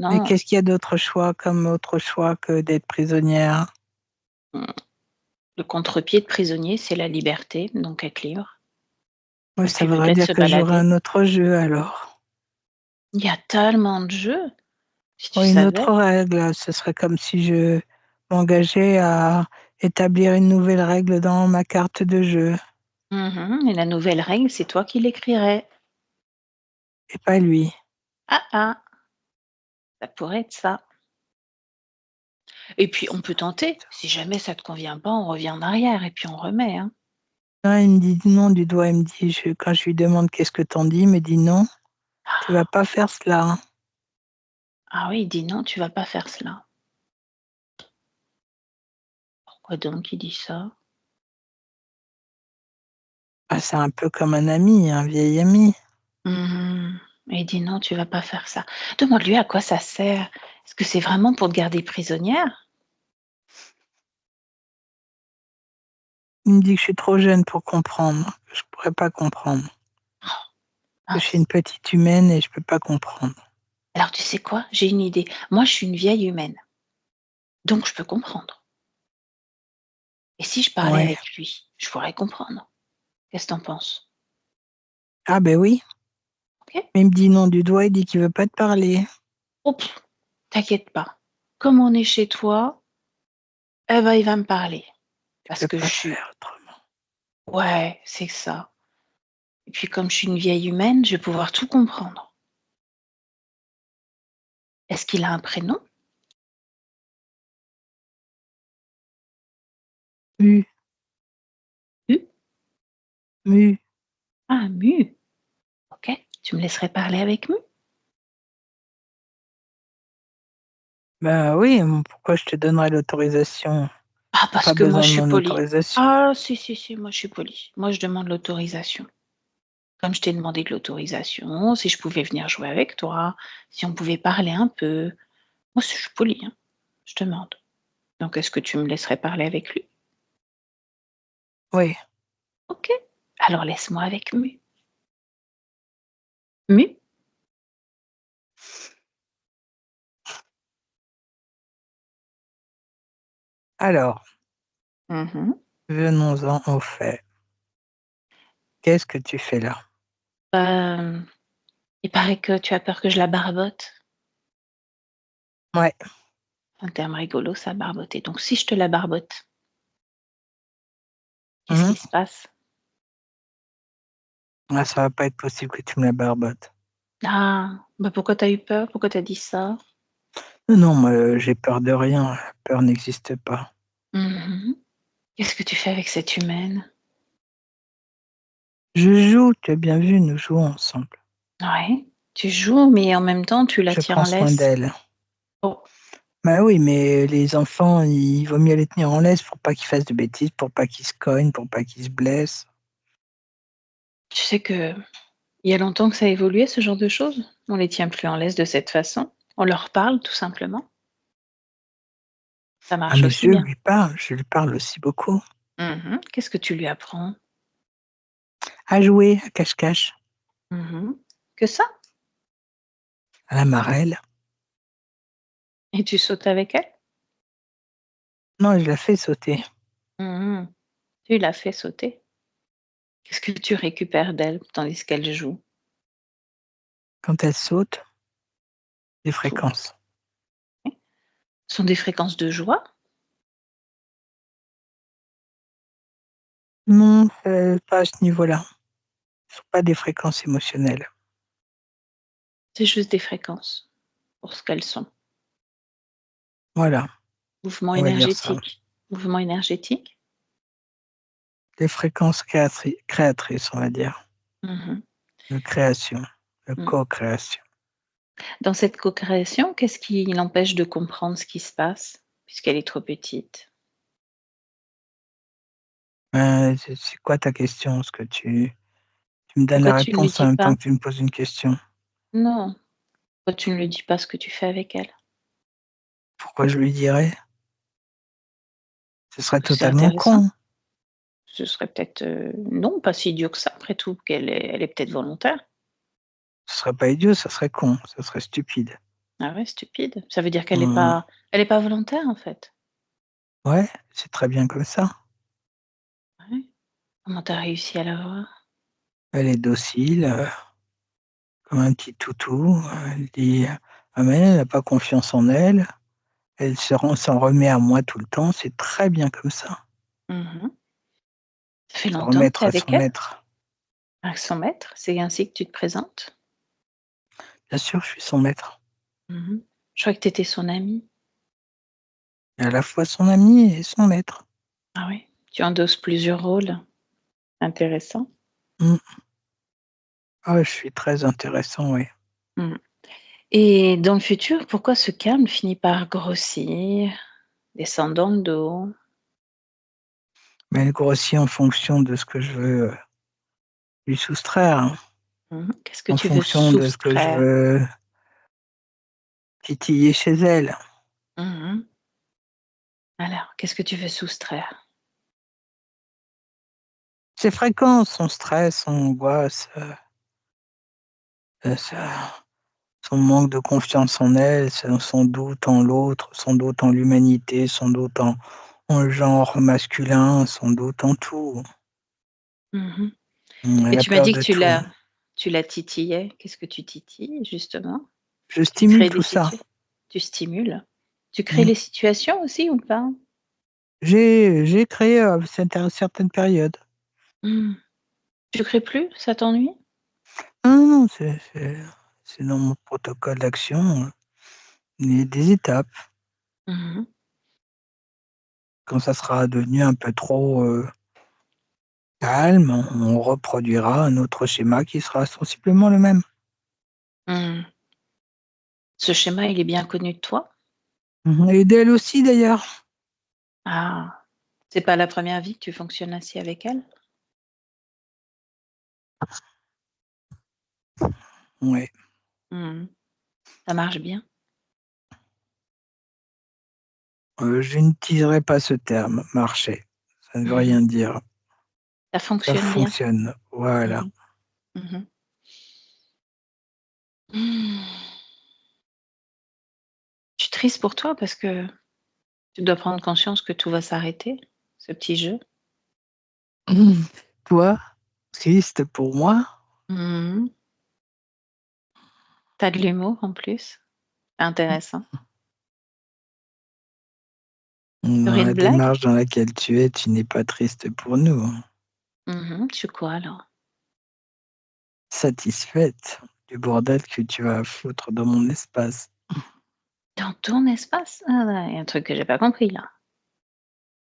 Mais Non, qu'est-ce qu'il y a d'autre choix comme autre choix que d'être prisonnière? mmh, le contre-pied de prisonnier, c'est la liberté, donc être libre Ouais, et ça puis voudrait peut-être dire se que j'aurais balader. un autre jeu alors. Il y a tellement de jeux, si tu Oui, une savais. autre règle, ce serait comme si je m'engageais à établir une nouvelle règle dans ma carte de jeu, Et la nouvelle règle, c'est toi qui l'écrirais. et pas lui. Ah, ah, ça pourrait être ça et puis on peut tenter. Si jamais ça te convient pas, on revient en arrière et puis on remet, hein. Non, il me dit non du doigt, il me dit quand je lui demande: «Qu'est-ce que t'en dis?» Il me dit: «Non, tu vas pas faire cela, hein». Ah oui, il dit: «Non, tu vas pas faire cela». Pourquoi donc il dit ça? Ah, c'est un peu comme un ami, un vieil ami. Mmh. Et il dit: «Non, tu vas pas faire ça». Demande-lui à quoi ça sert. Est-ce que c'est vraiment pour te garder prisonnière? Il me dit que je suis trop jeune pour comprendre, que je pourrais pas comprendre, Oh, que je suis mince. une petite humaine et je peux pas comprendre. Alors tu sais quoi? J'ai une idée. Moi, je suis une vieille humaine, donc je peux comprendre. Et si je parlais Ouais. avec lui, je pourrais comprendre. Qu'est-ce que tu en penses? Ah ben oui, OK? mais il me dit non du doigt, il dit qu'il veut pas te parler. Oh t'inquiète pas. Comme on est chez toi, eh ben, il va me parler Tu parce peux que je pas suis faire autrement. ouais, c'est ça. Et puis comme je suis une vieille humaine, je vais pouvoir tout comprendre. Est-ce qu'il a un prénom? Mu, Mu? mu. Ah, Mu. OK. Tu me laisserais parler avec Mu? Bah oui, pourquoi je te donnerais l'autorisation? Ah, Tu parce pas que moi besoin je de suis mon polie. autorisation. Ah si, si, si, moi je suis polie. Moi je demande l'autorisation. Comme je t'ai demandé de l'autorisation, si je pouvais venir jouer avec toi, si on pouvait parler un peu. Moi je suis polie, hein, je demande. Donc est-ce que tu me laisserais parler avec lui? Oui. OK. Alors laisse-moi avec Mu. Mu? Alors, Mmh. venons-en au fait. Qu'est-ce que tu fais là? Hem, il paraît que tu as peur que je la barbote. Ouais. Un terme rigolo ça, barboter. Donc si je te la barbote, qu'est-ce Mmh. qui se passe? Ah, ça va pas être possible que tu me la barbotes. Ah, bah, pourquoi tu as eu peur? Pourquoi tu as dit ça? Non, non, moi, j'ai peur de rien, la peur n'existe pas. Mmh. Qu'est-ce que tu fais avec cette humaine? Je joue, tu as bien vu, nous jouons ensemble. Ouais, tu joues, mais en même temps, tu la Je tiens prends en soin laisse. d'elle. Oh, Bah oui, mais les enfants, il vaut mieux les tenir en laisse pour pas qu'ils fassent de bêtises, pour pas qu'ils se cognent, pour pas qu'ils se blessent. tu sais que il y a longtemps que ça a évolué ce genre de choses? On les tient plus en laisse de cette façon. On leur parle tout simplement. Ça Ah marche mais aussi bien. je lui parle aussi beaucoup. Mmh. Qu'est-ce que tu lui apprends? À jouer, à cache-cache, Mmh. Que ça? à la marelle. Et tu sautes avec elle? Non, je la fais sauter. Mmh. Tu la fais sauter? Qu'est-ce que tu récupères d'elle tandis qu'elle joue? Quand elle saute, des Tout. fréquences. Ce sont des fréquences de joie? Non, pas à ce niveau-là. Ce sont pas des fréquences émotionnelles. C'est juste des fréquences pour ce qu'elles sont. Voilà, Mouvement on va dire ça. énergétique. Mouvement énergétique? Des fréquences créatrices, on va dire, Mmh. de création, de Mmh. co-création. Dans cette co-création, qu'est-ce qui l'empêche de comprendre ce qui se passe, puisqu'elle est trop petite? C'est quoi ta question? Ce que tu me donnes Pourquoi la tu ne lui réponse en dis même temps pas? que tu me poses une question. Non, pourquoi tu ne lui dis pas ce que tu fais avec elle? Pourquoi je lui dirais? Ce serait C'est totalement intéressant. con. Ce serait peut-être, non, pas si idiot que ça après tout, elle est peut-être volontaire. Ce serait pas idiot, ça serait con, ça serait stupide. Ah ouais, stupide. Ça veut dire qu'elle est Mmh, pas elle est pas volontaire, en fait? ouais, c'est très bien comme ça. Ouais. Comment tu as réussi à la voir? Elle est docile, comme un petit toutou, elle dit: «Ah mais elle a pas confiance en elle, elle s'en remet à moi tout le temps», c'est très bien comme ça. Mmh. Ça fait Se longtemps que tu es remettre à son avec elle? maître. À son maître? C'est ainsi que tu te présentes? Bien sûr, je suis son maître. Mmh. Je croyais que tu étais son amie. Et à la fois son ami et son maître. Ah oui? Tu endosses plusieurs rôles. Intéressant. Mmh. Ah, je suis très intéressant, oui. Mmh. Et dans le futur, pourquoi ce calme finit par grossir, descendre dans le dos? Mais elle grossit en fonction de ce que je veux lui soustraire, hein, Qu'est-ce que en tu veux fonction de ce que je soustraire? veux titiller chez elle. Mmh. Alors, qu'est-ce que tu veux soustraire? C'est fréquent, son stress, son angoisse, son manque de confiance en elle, son doute en l'autre, son doute en l'humanité, son doute en le genre masculin, son doute en tout. Mmh. Et Elle a tu m'as peur dit que de tout. tu la titillais. Qu'est-ce que tu titilles justement? Je Tu stimule crées des tout ça. situations. Tu stimules. Tu crées Mmh. les situations aussi ou pas? J'ai créé, certaines périodes. Mmh. Tu crées plus? Ça t'ennuie? Non, non, c'est dans mon protocole d'action, il y a des étapes. Mmh. Quand ça sera devenu un peu trop, calme, on reproduira un autre schéma qui sera sensiblement le même. Mmh. Ce schéma, il est bien connu de toi? Et d'elle aussi d'ailleurs. Ah, c'est pas la première vie que tu fonctionnes ainsi avec elle? Ouais. Mmh. Ça marche bien? Je n'utiliserai pas ce terme, marcher. Ça ne veut Mmh. rien dire. Ça Ça fonctionne bien? fonctionne, voilà. Mmh mh. Mmh. Mmh. Je suis triste pour toi parce que tu dois prendre conscience que tout va s'arrêter, ce petit jeu. Toi, triste pour moi, Mmh. Tu as de l'humour en plus, intéressant. Tu aurais dans la une blague? démarche dans laquelle tu es, tu n'es pas triste pour nous, hein. Mmh. Tu quoi alors? Satisfaite du bordel que tu as à foutre dans mon espace. Dans ton espace? Ah ouais, il y a un truc que j'ai pas compris là.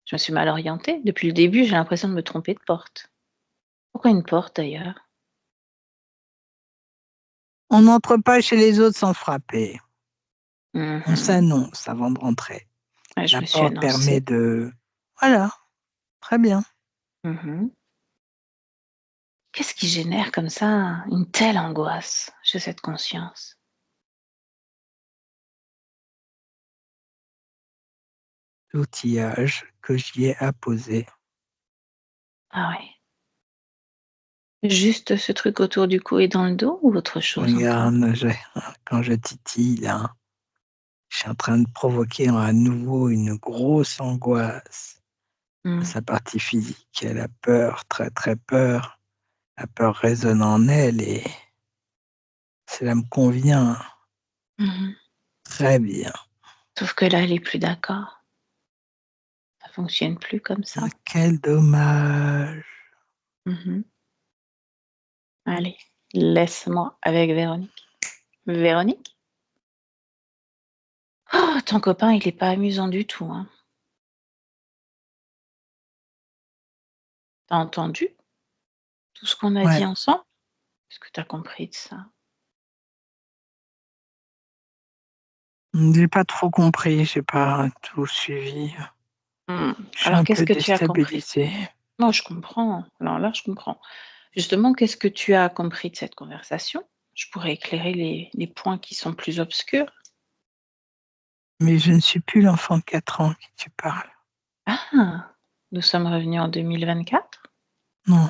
Je me suis mal orientée. Depuis le début, j'ai l'impression de me tromper de porte. Pourquoi une porte d'ailleurs? On n'entre pas chez les autres sans frapper. On Mmh. s'annonce avant de rentrer. Ouais, je La me suis porte permet annoncée. de voilà, très bien. Mmh. Qu'est-ce qui génère comme ça une telle angoisse chez cette conscience? L'outillage que j'y ai apposé. Ah ouais. Juste ce truc autour du cou et dans le dos ou autre chose encore? Regarde, quand je titille là, je suis en train de provoquer à nouveau une grosse angoisse à Mmh. sa partie physique. Elle a peur, très, très peur. La peur résonne en elle et cela me convient Mmh. très bien. Sauf que là, elle est plus d'accord. Ça fonctionne plus comme Ah, ça. quel dommage. Mmh. Allez, laisse-moi avec Véronique. Véronique? Oh, ton copain, il est pas amusant du tout, hein. Tu entendu tout ce qu'on a Ouais, dit ensemble? Qu'est-ce que tu as compris de ça? j'ai pas trop compris, j'ai pas tout suivi. Mmh. Je suis Alors un qu'est-ce peu que tu as compris? déstabilisé. Moi, je comprends. Alors là, je comprends. Justement, qu'est-ce que tu as compris de cette conversation? Je pourrais éclairer les points qui sont plus obscurs. Mais je ne suis plus l'enfant de 4 ans à qui tu parles. Ah! Nous sommes revenus en 2024. Non,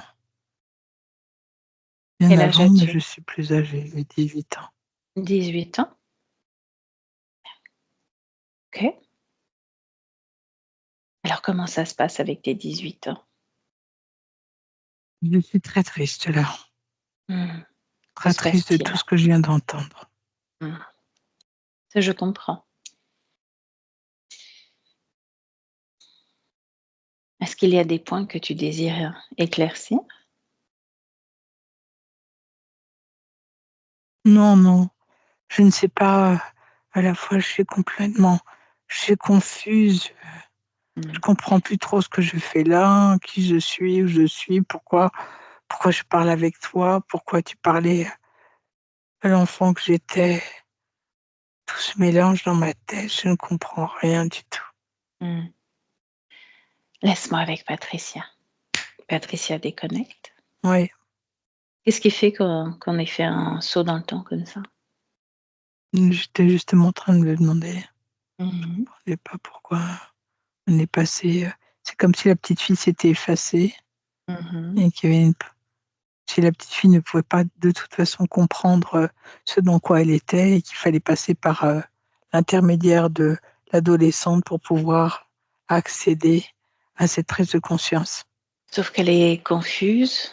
bien Quel âge avant, mais as-tu? je suis plus âgé, j'ai 18 ans. 18 ans? OK. Alors comment ça se passe avec tes 18 ans? Je suis très triste là, Mmh. Que très se triste de tout passe-t-il? ce que je viens d'entendre. Mmh. Ça, je comprends. Est-ce qu'il y a des points que tu désires éclaircir? Non, non, je ne sais pas, à la fois je suis confuse, je Mmh. comprends plus trop ce que je fais là, qui je suis, où je suis, pourquoi je parle avec toi, pourquoi tu parlais à l'enfant que j'étais. tout se mélange dans ma tête, je ne comprends rien du tout. Hmm. Laisse-moi avec Patricia. Patricia déconnecte. Oui, Qu'est-ce qui fait qu'on ait fait un saut dans le temps comme ça? j'étais justement en train de me demander, Mhm. je ne sais pas pourquoi on est passé. C'est comme si la petite fille s'était effacée Mhm. et qu'il y avait si la petite fille ne pouvait pas de toute façon comprendre ce dans quoi elle était et qu'il fallait passer par l'intermédiaire de l'adolescente pour pouvoir accéder à cette prise de conscience. Sauf qu'elle est confuse.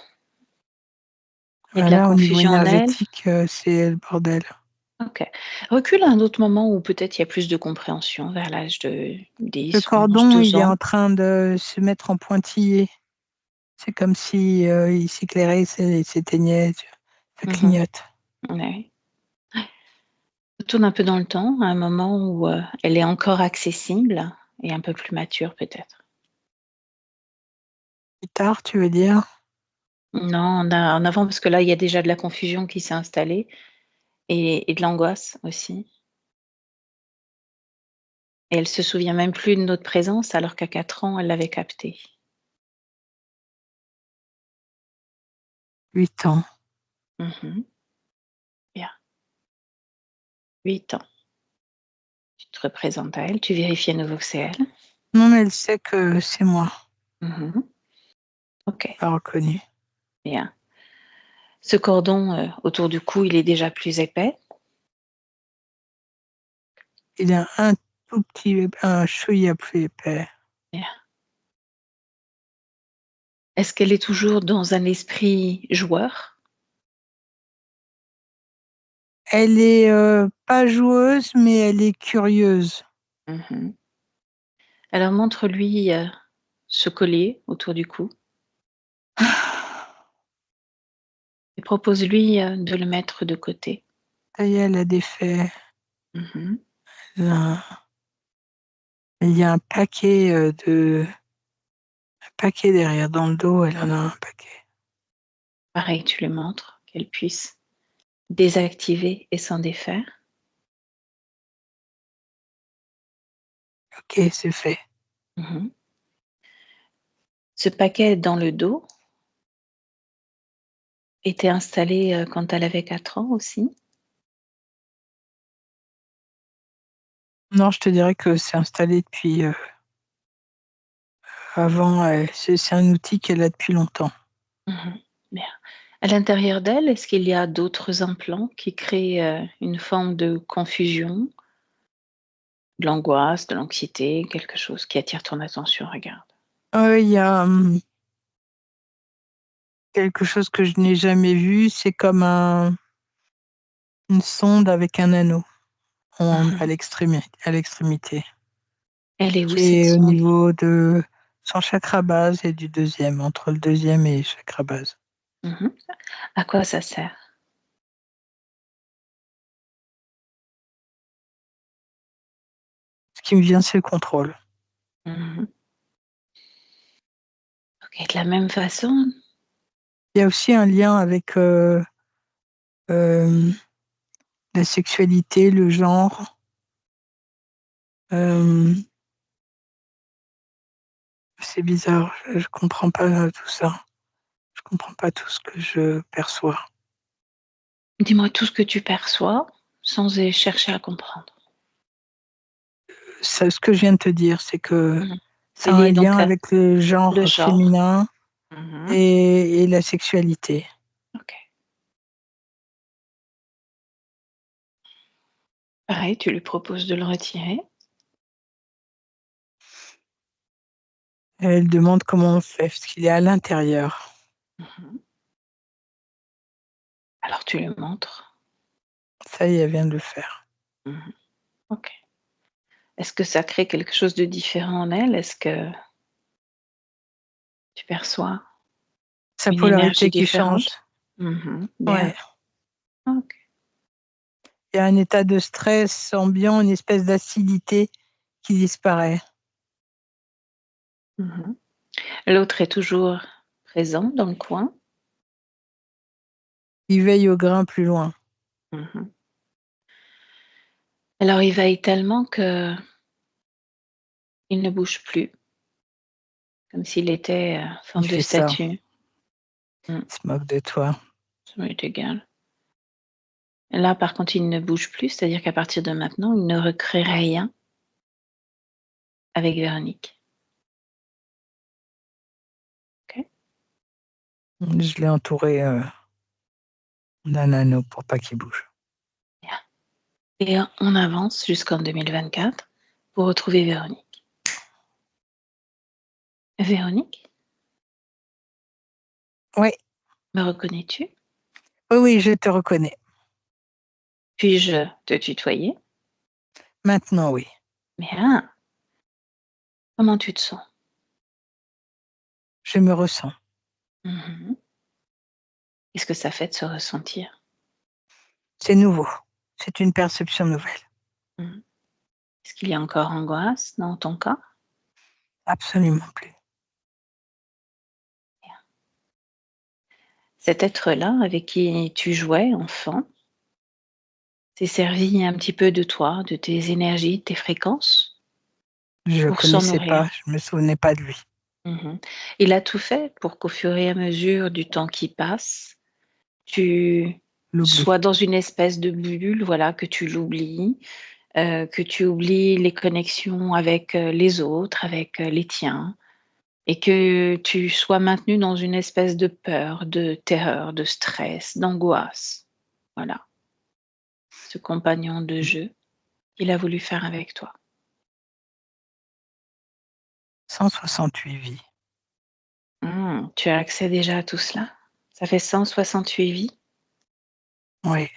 Il y a de la Voilà, au niveau confusion en elle. énergétique, c'est le bordel. Ok. Recule à un autre moment où peut-être il y a plus de compréhension, vers l'âge de Le 10, 11, cordon, 12 il est ans. en train de se mettre en pointillé. C'est comme si il s'éclairait, il s'éteignait, ça Mhm. clignote. Ouais. Retourne un peu dans le temps, à un moment où elle est encore accessible et un peu plus mature peut-être. Plus tard, tu veux dire? Non, en avant, parce que là, il y a déjà de la confusion qui s'est installée et de l'angoisse aussi. Et elle se souvient même plus de notre présence alors qu'à 4 ans, elle l'avait capté. 8 ans. Mhm. Bien, 8 ans. Tu te représentes à elle, tu vérifies à nouveau que c'est elle. Non, mais elle sait que c'est moi. Mhm. Ok, Elle a reconnu. bien. Ce cordon autour du cou, il est déjà plus épais. Il est un tout petit, un chouïa plus épais. Bien. Est-ce qu'elle est toujours dans un esprit joueur? Elle est pas joueuse, mais elle est curieuse. Mhm. Alors montre-lui ce collier autour du cou et propose-lui de le mettre de côté. Ça y est, elle a défait. Mhm. Il y a un paquet un paquet derrière dans le dos. Elle en a un paquet. Pareil, tu le montres, qu'elle puisse désactiver et s'en défaire. Ok, c'est fait. Mhm. Ce paquet dans le dos était installé quand elle avait 4 ans aussi. Non, je te dirais que c'est installé depuis avant. C'est un outil qu'elle a depuis longtemps. Mhm. Bien. À l'intérieur d'elle, est-ce qu'il y a d'autres implants qui créent une forme de confusion, de l'angoisse, de l'anxiété, quelque chose qui attire ton attention? Regarde. Il y a quelque chose que je n'ai jamais vu. C'est comme une sonde avec un anneau à Mhm. l'extrémité, Elle est où qui cette est au sonde? niveau de son chakra base et du deuxième, entre le deuxième et le chakra base. Mhm. À quoi ça sert? Ce qui me vient, c'est le contrôle. Mhm. Ok, de la même façon. Il y a aussi un lien avec euh, la sexualité, le genre. Euh, c'est bizarre, je comprends pas tout ça. Je comprends pas tout ce que je perçois. Dis-moi tout ce que tu perçois sans chercher à comprendre. Ce que je viens de te dire, c'est que Mhm. C'est ça a un lié lien donc à avec le le genre genre. féminin Mhm. et la sexualité. Ok. Pareil, tu lui proposes de le retirer. Elle demande comment on fait, parce qu'il est à l'intérieur. Mhm. Alors tu le montres. Ça y est, elle vient de le faire. Mhm. Ok. Est-ce que ça crée quelque chose de différent en elle? Est-ce que tu perçois Sa une énergie polarité qui change. différente? Mhm. Bien. Ouais. Ok. Il y a un état de stress ambiant, une espèce d'acidité qui disparaît. Mhm. L'autre est toujours présent dans le coin. Il veille au grain plus loin. Mhm. Alors il vaille tellement que il ne bouge plus, comme s'il était, Il forme de fait ça, statue. Mmh, il se moque de toi. ça m'est égal. Là, par contre, il ne bouge plus, c'est-à-dire qu'à partir de maintenant, il ne recrée rien avec Véronique. OK? Je l'ai entouré d'un anneau pour pas qu'il bouge. Bien. Et on avance jusqu'en 2024 pour retrouver Véronique. Véronique, Oui, me reconnais-tu? oui, oui, je te reconnais. Puis-je te tutoyer? Maintenant, oui. Bien. Comment tu te sens? Je me ressens. Mmh. Qu'est-ce que ça fait de se ressentir? C'est nouveau. C'est une perception nouvelle. Mmh. Est-ce qu'il y a encore angoisse dans ton corps? Absolument plus. Cet être-là avec qui tu jouais enfant s'est servi un petit peu de toi, de tes énergies, de tes fréquences Je pour s'en connaissais nourrir. pas, je me souvenais pas de lui. Mmh. Il a tout fait pour qu'au fur et à mesure du temps qui passe, tu L'oubli. sois dans une espèce de bulle, voilà, que tu l'oublies, que tu oublies les connexions avec, les autres, avec, les tiens et que tu sois maintenu dans une espèce de peur, de terreur, de stress, d'angoisse. Voilà, ce compagnon de jeu qu'il a voulu faire avec toi. 168 vies. Tu as accès déjà à tout cela? Ça fait 168 vies? Oui.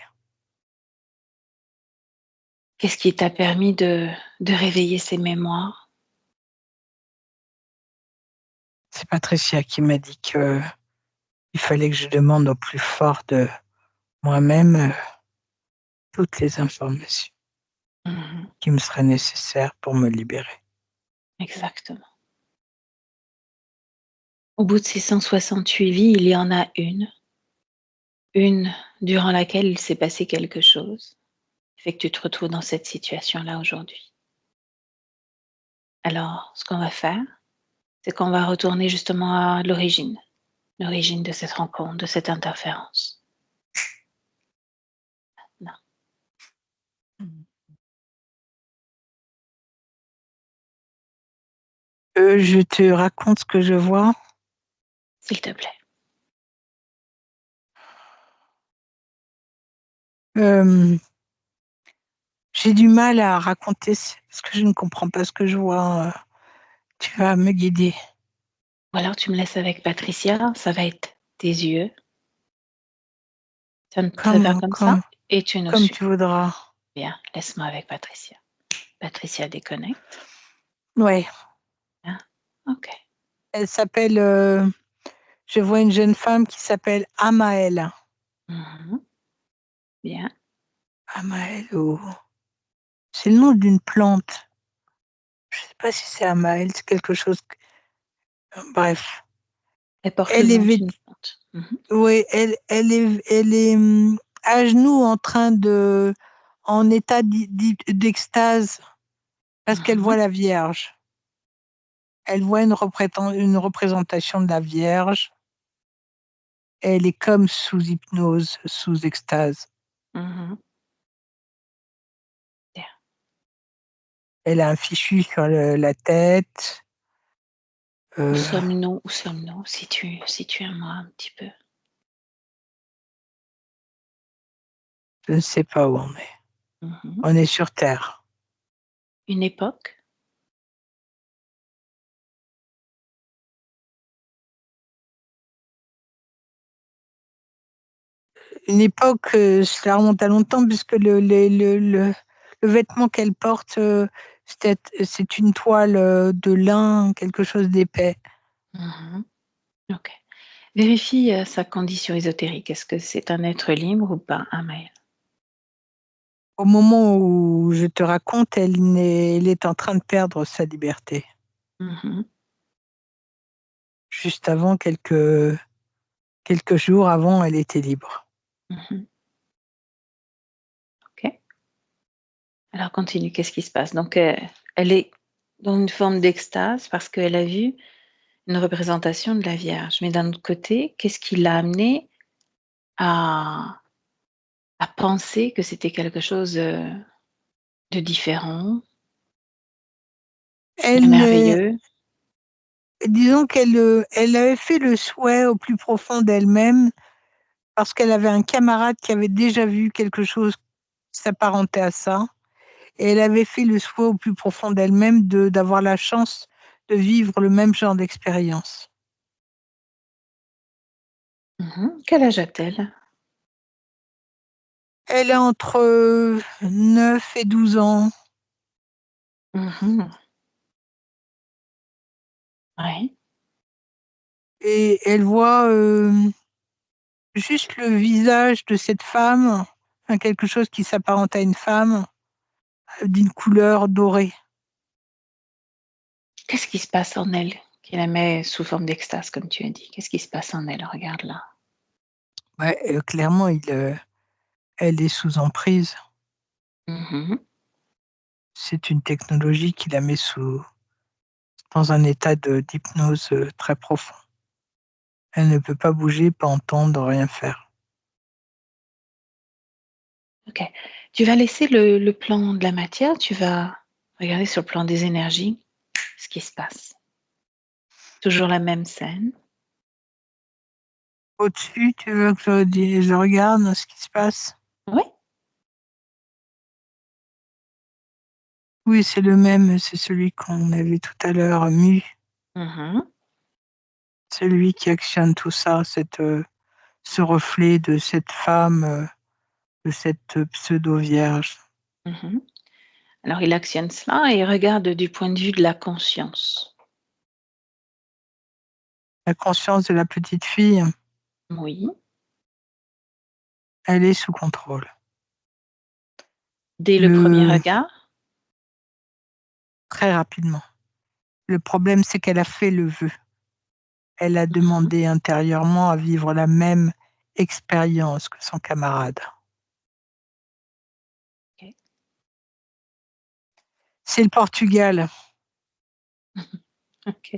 Qu'est-ce qui t'a permis de réveiller ces mémoires? C'est Patricia qui m'a dit que il fallait que je demande au plus fort de moi-même toutes les informations Mmh. qui me seraient nécessaires pour me libérer. Exactement. Au bout de ces 168 vies, il y en a une durant laquelle il s'est passé quelque chose, qui fait que tu te retrouves dans cette situation-là aujourd'hui. Alors, ce qu'on va faire, c'est qu'on va retourner justement à l'origine de cette rencontre, de cette interférence. Non, Je te raconte ce que je vois. s'il te plaît. Euh, j'ai du mal à raconter parce que je ne comprends pas ce que je vois. Tu vas me guider. Ou alors tu me laisses avec Patricia, ça va être tes yeux. Ça ne te va Comme, comme ça? comme, Et tu nous comme suis. tu voudras. Bien, laisse-moi avec Patricia. Patricia déconnecte. Ouais. Hein? OK. Elle s'appelle. Je vois une jeune femme qui s'appelle Amael. Mmh. Bien. Amael, oh. C'est le nom d'une plante. Je sais pas si c'est Amael, c'est quelque chose. Bref. Elle porte le Elle est, nom vêt- d'une plante. Mmh. ouais, elle est à genoux en état d'extase parce qu'elle Mmh. voit la Vierge. Elle voit une représentation de la Vierge. Elle est comme sous hypnose, sous extase. Mmh. Bien. Elle a un fichu sur la tête. Où Euh, sommes-nous? Où sommes-nous? Situe-moi un petit peu. je ne sais pas où on est. Mmh. On est sur Terre. Une époque? Une époque, cela remonte à longtemps puisque le vêtement qu'elle porte, c'est une toile de lin, quelque chose d'épais. Mmh. OK. Vérifie, sa condition ésotérique. Est-ce que c'est un être libre ou pas, Amael? Au moment où je te raconte, elle est en train de perdre sa liberté. Mmh. Juste avant, quelques jours avant, elle était libre. Mmh. OK. Alors continue, qu'est-ce qui se passe? Donc, elle est dans une forme d'extase parce qu'elle a vu une représentation de la Vierge. Mais d'un autre côté, qu'est-ce qui l'a amenée à penser que c'était quelque chose, de différent, de Elle, merveilleux? disons qu'elle, elle avait fait le souhait au plus profond d'elle-même, parce qu'elle avait un camarade qui avait déjà vu quelque chose qui s'apparentait à ça, et elle avait fait le souhait au plus profond d'elle-même d'avoir la chance de vivre le même genre d'expérience. Mmh. Quel âge a-t-elle? Elle a entre 9 et 12 ans, Mmh. Ouais. et elle voit, juste le visage de cette femme, enfin quelque chose qui s'apparente à une femme, d'une couleur dorée. Qu'est-ce qui se passe en elle qui la met sous forme d'extase, comme tu as dit? Qu'est-ce qui se passe en elle? Regarde là. Ouais, clairement, elle est sous emprise. Mmh. C'est une technologie qui la met dans un état d'hypnose, très profond. Elle ne peut pas bouger, pas entendre, rien faire. OK. Tu vas laisser le plan de la matière, tu vas regarder sur le plan des énergies ce qui se passe. Toujours la même scène. Au-dessus, tu veux que je regarde ce qui se passe? Oui. Oui, c'est le même, c'est celui qu'on a vu tout à l'heure, Mu, Mmh. celui qui actionne tout ça, ce reflet de cette femme, de cette pseudo-vierge. Mmh. Alors il actionne cela et regarde du point de vue de la conscience. La conscience de la petite fille, Oui. elle est sous contrôle. Dès le premier Le regard? Très rapidement. Le problème, c'est qu'elle a fait le vœu. Elle a Mmh. demandé intérieurement à vivre la même expérience que son camarade. OK. C'est le Portugal. OK.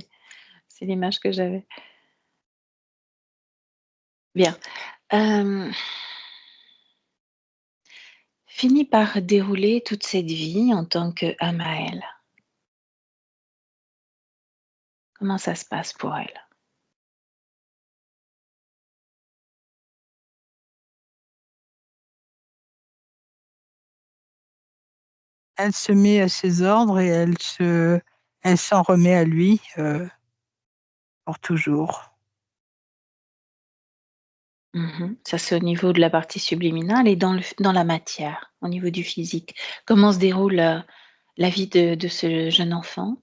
C'est l'image que j'avais. Bien. Hem, Finis par dérouler toute cette vie en tant qu'Amaël. Comment ça se passe pour elle? Elle se met à ses ordres et elle s'en remet à lui, pour toujours. Mmh. Ça, c'est au niveau de la partie subliminale et dans la matière, au niveau du physique. Comment se déroule, la vie de ce jeune enfant?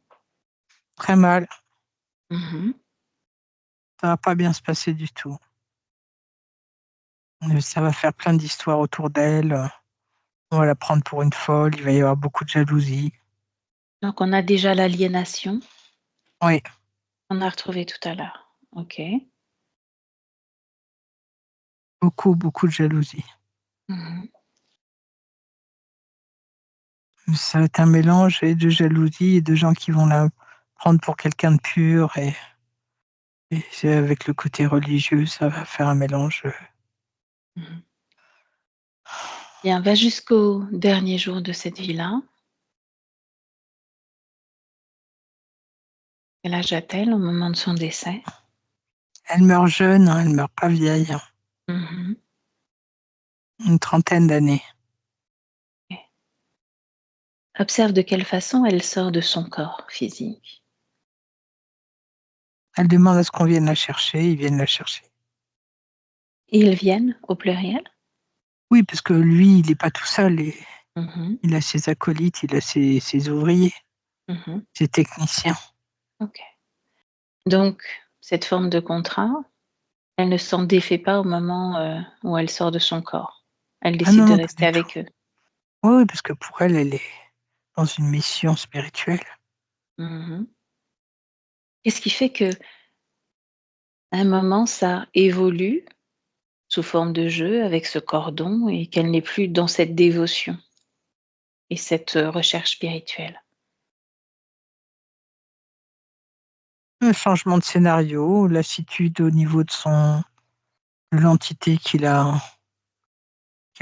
Très mal, Mmh. ça va pas bien se passer du tout. Ça va faire plein d'histoires autour d'elle, on va la prendre pour une folle, il va y avoir beaucoup de jalousie. Donc on a déjà l'aliénation, Oui, on a retrouvé tout à l'heure. OK. beaucoup, beaucoup de jalousie. Mmh. Ça va être un mélange et de jalousie et de gens qui vont la prendre pour quelqu'un de pur, et c'est avec le côté religieux, ça va faire un mélange, Mmh. Bien, va jusqu'au dernier jour de cette vie-là. Quel âge a-t-elle au moment de son décès? elle meurt jeune, hein, elle meurt pas vieille, hein, Mmh. une trentaine d'années. OK. Observe de quelle façon elle sort de son corps physique. Elle demande à ce qu'on vienne la chercher, ils viennent la chercher. Ils viennent au pluriel? Oui, parce que lui, il est pas tout seul, Mmh. il a ses acolytes, il a ses ouvriers, Mmh. ses techniciens. OK. Donc cette forme de contrat, elle ne s'en défait pas au moment, où elle sort de son corps. Elle Ah décide non, de non, pas rester du tout. avec eux. Oui, oui, parce que pour elle, elle est dans une mission spirituelle. Mmh. Qu'est-ce qui fait qu'à un moment ça évolue sous forme de jeu avec ce cordon et qu'elle n'est plus dans cette dévotion? et cette recherche spirituelle? Le changement de scénario, lassitude au niveau de l'entité qui a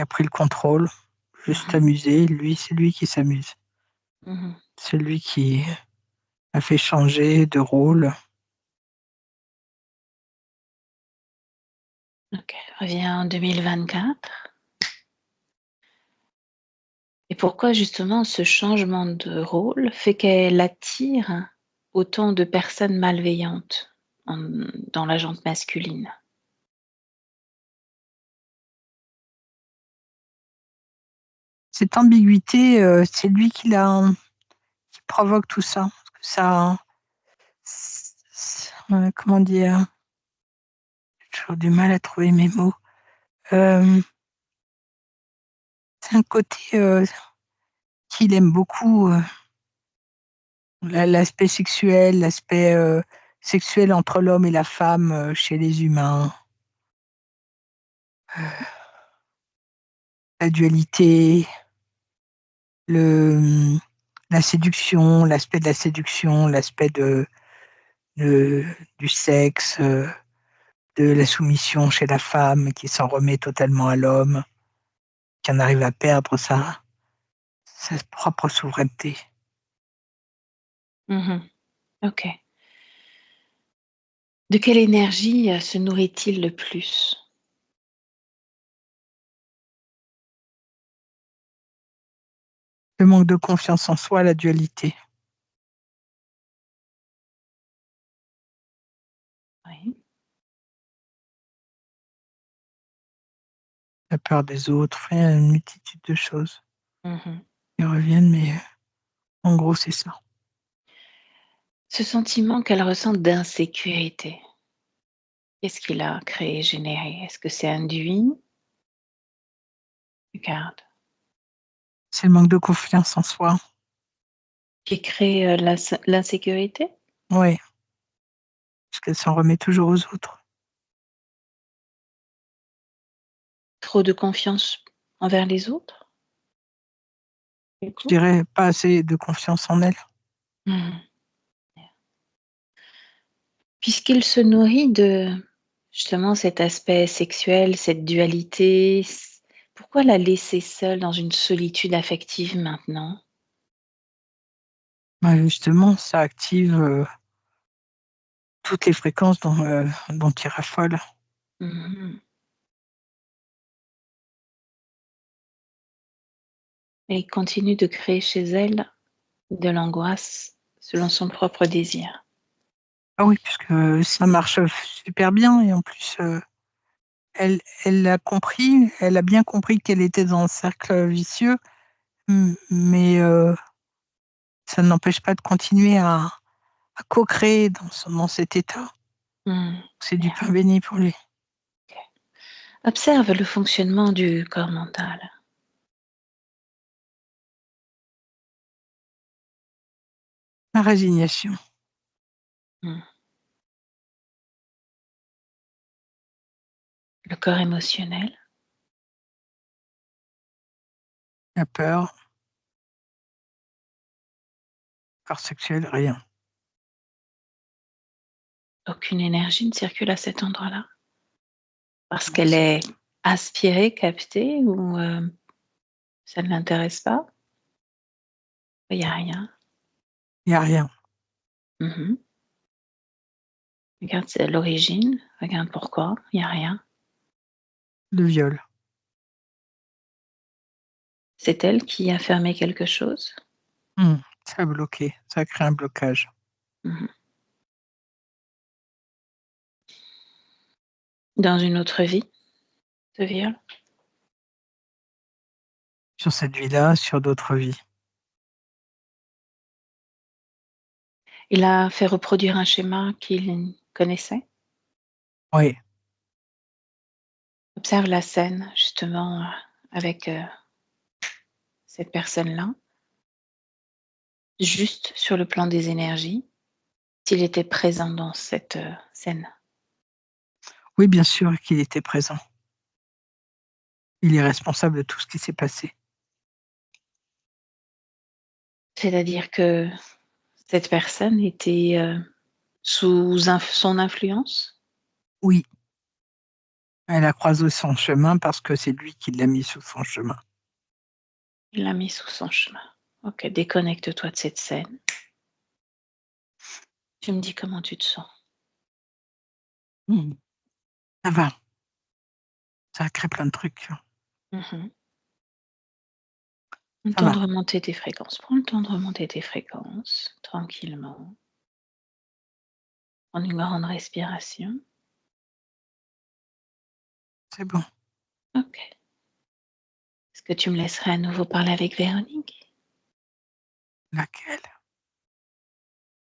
pris le contrôle, juste Mhm. amusé. Lui, c'est lui qui s'amuse. Mhm. C'est lui qui a fait changer de rôle. Ok, reviens en 2024. Et pourquoi justement ce changement de rôle fait qu'elle attire autant de personnes malveillantes dans la jante masculine? Cette ambiguïté, c'est lui qui provoque tout ça. Ça, comment dire? J'ai toujours du mal à trouver mes mots. Euh, c'est un côté qu'il aime beaucoup, l'aspect sexuel, l'aspect sexuel entre l'homme et la femme chez les humains, la dualité, le, la séduction, l'aspect de la séduction, l'aspect de- du sexe, de la soumission chez la femme qui s'en remet totalement à l'homme, qui en arrive à perdre sa propre souveraineté. Mhm. Ok. De quelle énergie se nourrit-il le plus? Le manque de confiance en soi, la dualité, Oui. la peur des autres, enfin, il y a une multitude de choses Mhm. qui reviennent, mais en gros, c'est ça. Ce sentiment qu'elle ressent d'insécurité, qu'est-ce qu'il a créé, généré? Est-ce que c'est induit? Regarde. C'est le manque de confiance en soi. Qui crée l'insécurité? Oui, parce qu'elle s'en remet toujours aux autres. Trop de confiance envers les autres, du Je coup? dirais pas assez de confiance en elle. Mhm. Puisqu'il se nourrit de justement cet aspect sexuel, cette dualité, pourquoi la laisser seule dans une solitude affective maintenant? Bah, justement, ça active toutes les fréquences dont il raffole. Mhm. Et il continue de créer chez elle de l'angoisse selon son propre désir. Ah oui, puisque ça marche super bien et en plus, elle a compris, elle a bien compris qu'elle était dans un cercle vicieux, mais ça ne l'empêche pas de continuer à co-créer dans cet état. Mhm. C'est du Bien. pain béni pour lui. Ok. Observe le fonctionnement du corps mental. La résignation, Mhm. Le corps émotionnel. la peur, le corps sexuel, rien. Aucune énergie ne circule à cet endroit-là. Parce Non, qu'elle est aspirée, captée ou ça ne l'intéresse pas? Il n'y a rien. il n'y a rien. Mhm. Regarde c'est l'origine, regarde pourquoi, il n'y a rien. Le viol. C'est elle qui a fermé quelque chose. Ça a bloqué, ça a créé un blocage. Mhm. Dans une autre vie, ce viol. Sur cette vie-là, sur d'autres vies. Il a fait reproduire un schéma qu'il connaissait. Oui, Observe la scène, justement, avec cette personne-là, juste sur le plan des énergies, s'il était présent dans cette scène. oui, bien sûr qu'il était présent. Il est responsable de tout ce qui s'est passé. C'est-à-dire que cette personne était, sous son influence? Oui, elle a croisé son chemin parce que c'est lui qui l'a mis sous son chemin. Il l'a mis sous son chemin. OK, déconnecte-toi de cette scène. Tu me dis comment tu te sens. Mmh. Ça va, ça crée plein de trucs. Mmh. Le Ça temps va, de remonter tes fréquences. Prends le temps de remonter tes fréquences tranquillement. Prends une grande respiration. c'est bon. OK. Est-ce que tu me laisserais à nouveau parler avec Véronique? Laquelle?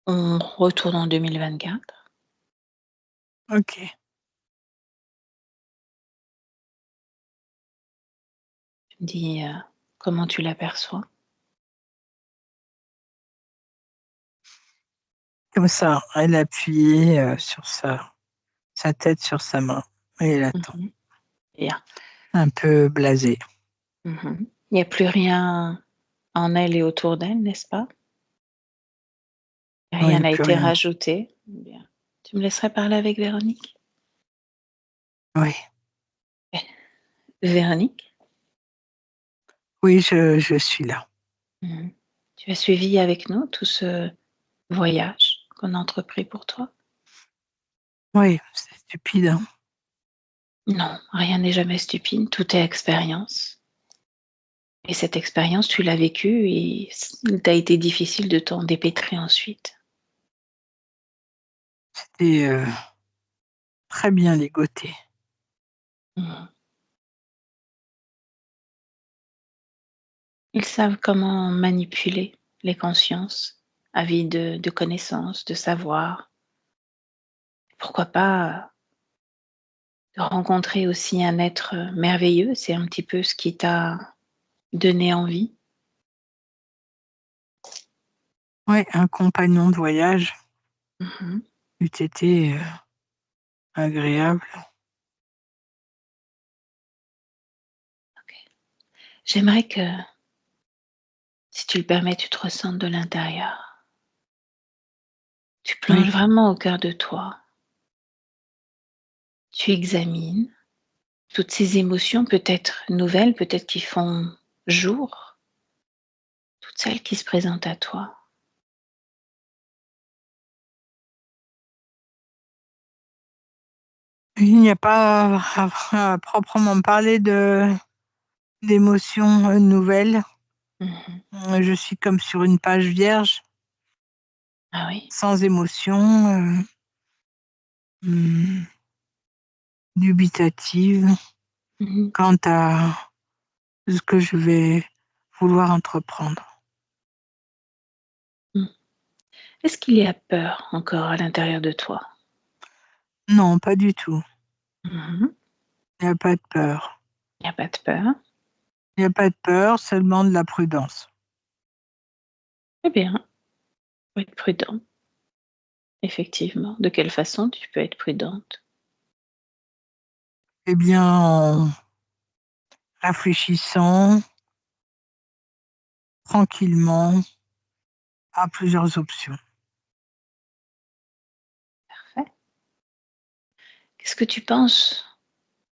On retourne en 2024. OK. Tu me dis, comment tu l'aperçois? Comme ça, elle a appuyé, sur sa tête sur sa main et elle attend, Mmh. Bien. un peu blasée. Mmh. Il n'y a plus rien en elle et autour d'elle, n'est-ce pas? Rien Oui, n'a plus été rien. rajouté? Bien. Tu me laisserais parler avec Véronique? Oui, Véronique? oui, je suis là. Mmh. Tu as suivi avec nous tout ce voyage qu'on a entrepris pour toi? Oui, c'est stupide, hein. Non, rien n'est jamais stupide, tout est expérience. Et cette expérience, tu l'as vécue et il t'a été difficile de t'en dépêtrer ensuite. C'était, très bien ligoté. Mmh. Ils savent comment manipuler les consciences, avides de connaissances, de savoir. Pourquoi pas de rencontrer aussi un être merveilleux, c'est un petit peu ce qui t'a donné envie. Ouais, un compagnon de voyage Mmh. eût été, agréable. OK. J'aimerais que, si tu le permets, tu te ressentes de l'intérieur. Tu Oui, plonges vraiment au cœur de toi. Tu examines toutes ces émotions, peut-être nouvelles, peut-être qui font jour, toutes celles qui se présentent à toi. il n'y a pas à proprement parler d'émotions, nouvelles. Mmh. Je suis comme sur une page vierge, Ah oui? sans émotion, mmh, dubitative Mmh. quant à ce que je vais vouloir entreprendre. Mmh. Est-ce qu'il y a peur encore à l'intérieur de toi? Non, pas du tout. Mmh. Il n'y a pas de peur. Il y a pas de peur? Il n'y a pas de peur, seulement de la prudence. Très bien, faut être prudent, effectivement. De quelle façon tu peux être prudente? Eh bien, en réfléchissant tranquillement à plusieurs options. Parfait. Qu'est-ce que tu penses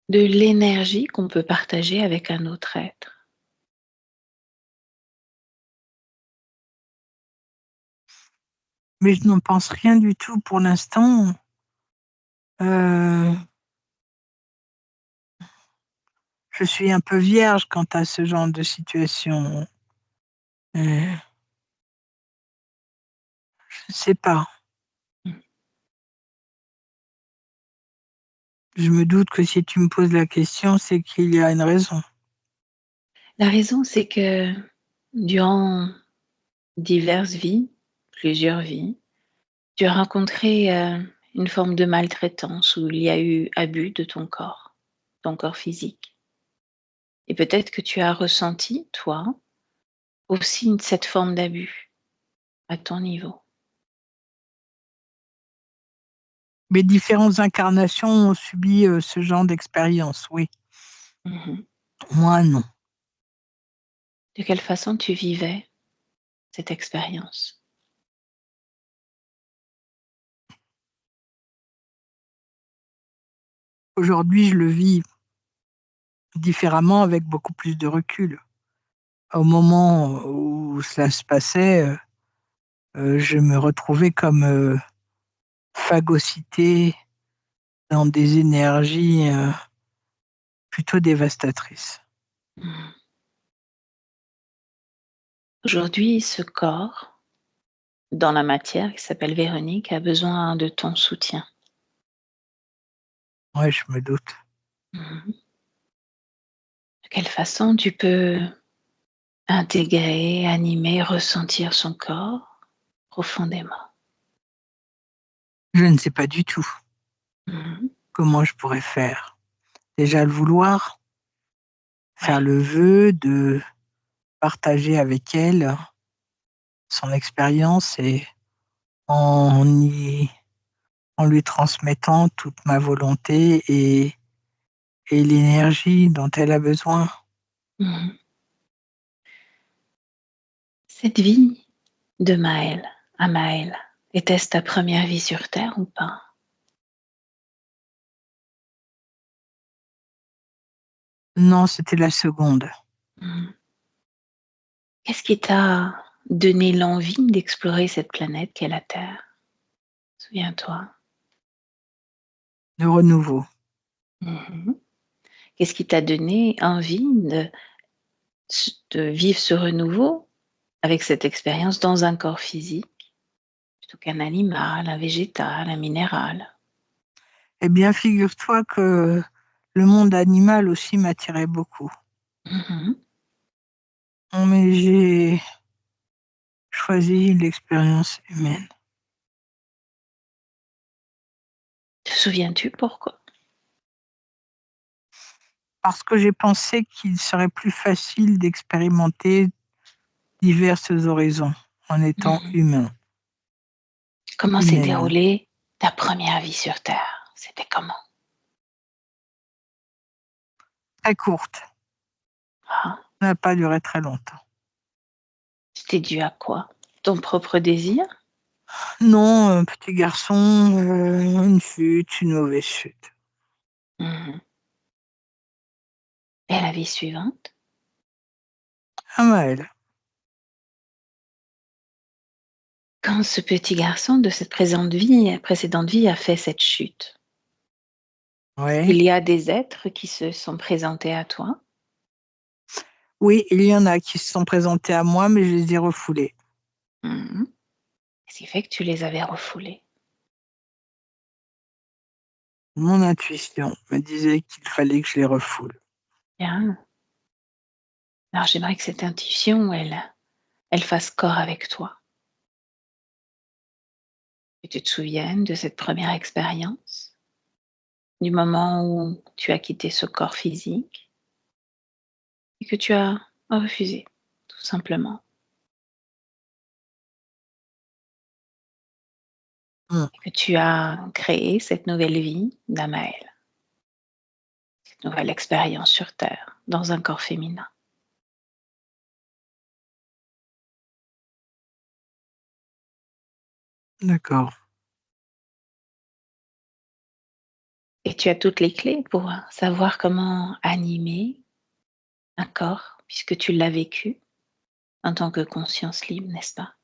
de l'énergie qu'on peut partager avec un autre être? Mais je n'en pense rien du tout pour l'instant. Heu, je suis un peu vierge quant à ce genre de situation. Je ne sais pas. Mmh. Je me doute que si tu me poses la question, c'est qu'il y a une raison. La raison, c'est que durant diverses vies, plusieurs vies, tu as rencontré, une forme de maltraitance où il y a eu abus de ton corps physique et peut-être que tu as ressenti, toi, aussi cette forme d'abus à ton niveau. Mes différentes incarnations ont subi, ce genre d'expérience, oui. Mmh. Moi, non. De quelle façon tu vivais cette expérience? Aujourd'hui, je le vis différemment avec beaucoup plus de recul. Au moment où cela se passait, je me retrouvais comme phagocytée dans des énergies plutôt dévastatrices. Mmh. Aujourd'hui, ce corps, dans la matière, qui s'appelle Véronique, a besoin de ton soutien. Ouais, je me doute. Mmh. De quelle façon tu peux intégrer, animer, ressentir son corps profondément? Je ne sais pas du tout Mmh. comment je pourrais faire. Déjà le vouloir, faire Ouais. le vœu de partager avec elle son expérience et en y en lui transmettant toute ma volonté et l'énergie dont elle a besoin. Mmh. Cette vie de Maëlle à Maëlle, était-ce ta première vie sur terre ou pas? Non, c'était la seconde. Mmh. Qu'est-ce qui t'a donné l'envie d'explorer cette planète qu'est la Terre? Souviens-toi. Le renouveau. Mmh. Qu'est-ce qui t'a donné envie de vivre ce renouveau avec cette expérience dans un corps physique, plutôt qu'un animal, un végétal, un minéral? Eh bien, figure-toi que le monde animal aussi m'attirait beaucoup. Mmh. Mais j'ai choisi l'expérience humaine. Te souviens-tu pourquoi? Parce que j'ai pensé qu'il serait plus facile d'expérimenter diverses horizons en étant Mmh. humain, Comment s'est humaine. déroulée ta première vie sur terre? C'était comment? Très courte. Ah, Ça n'a pas duré très longtemps. c'était dû à quoi? Ton propre désir? Non, un petit garçon, une chute, une mauvaise chute. Mmh. Et la vie suivante? Ah Maël. Quand ce petit garçon de cette précédente vie a fait cette chute, Ouais. il y a des êtres qui se sont présentés à toi? Oui, il y en a qui se sont présentés à moi, mais je les ai refoulés. Mmh. Qu'est-ce qui fait que tu les avais refoulés? Mon intuition me disait qu'il fallait que je les refoule. Bien. Alors j'aimerais que cette intuition, elle fasse corps avec toi. Que tu te souviennes de cette première expérience, du moment où tu as quitté ce corps physique et que tu as refusé, tout simplement. Mmh, Et que tu as créé cette nouvelle vie d'Amaël, cette nouvelle expérience sur Terre, dans un corps féminin. d'accord. Et tu as toutes les clés pour savoir comment animer un corps, puisque tu l'as vécu en tant que conscience libre, n'est-ce pas?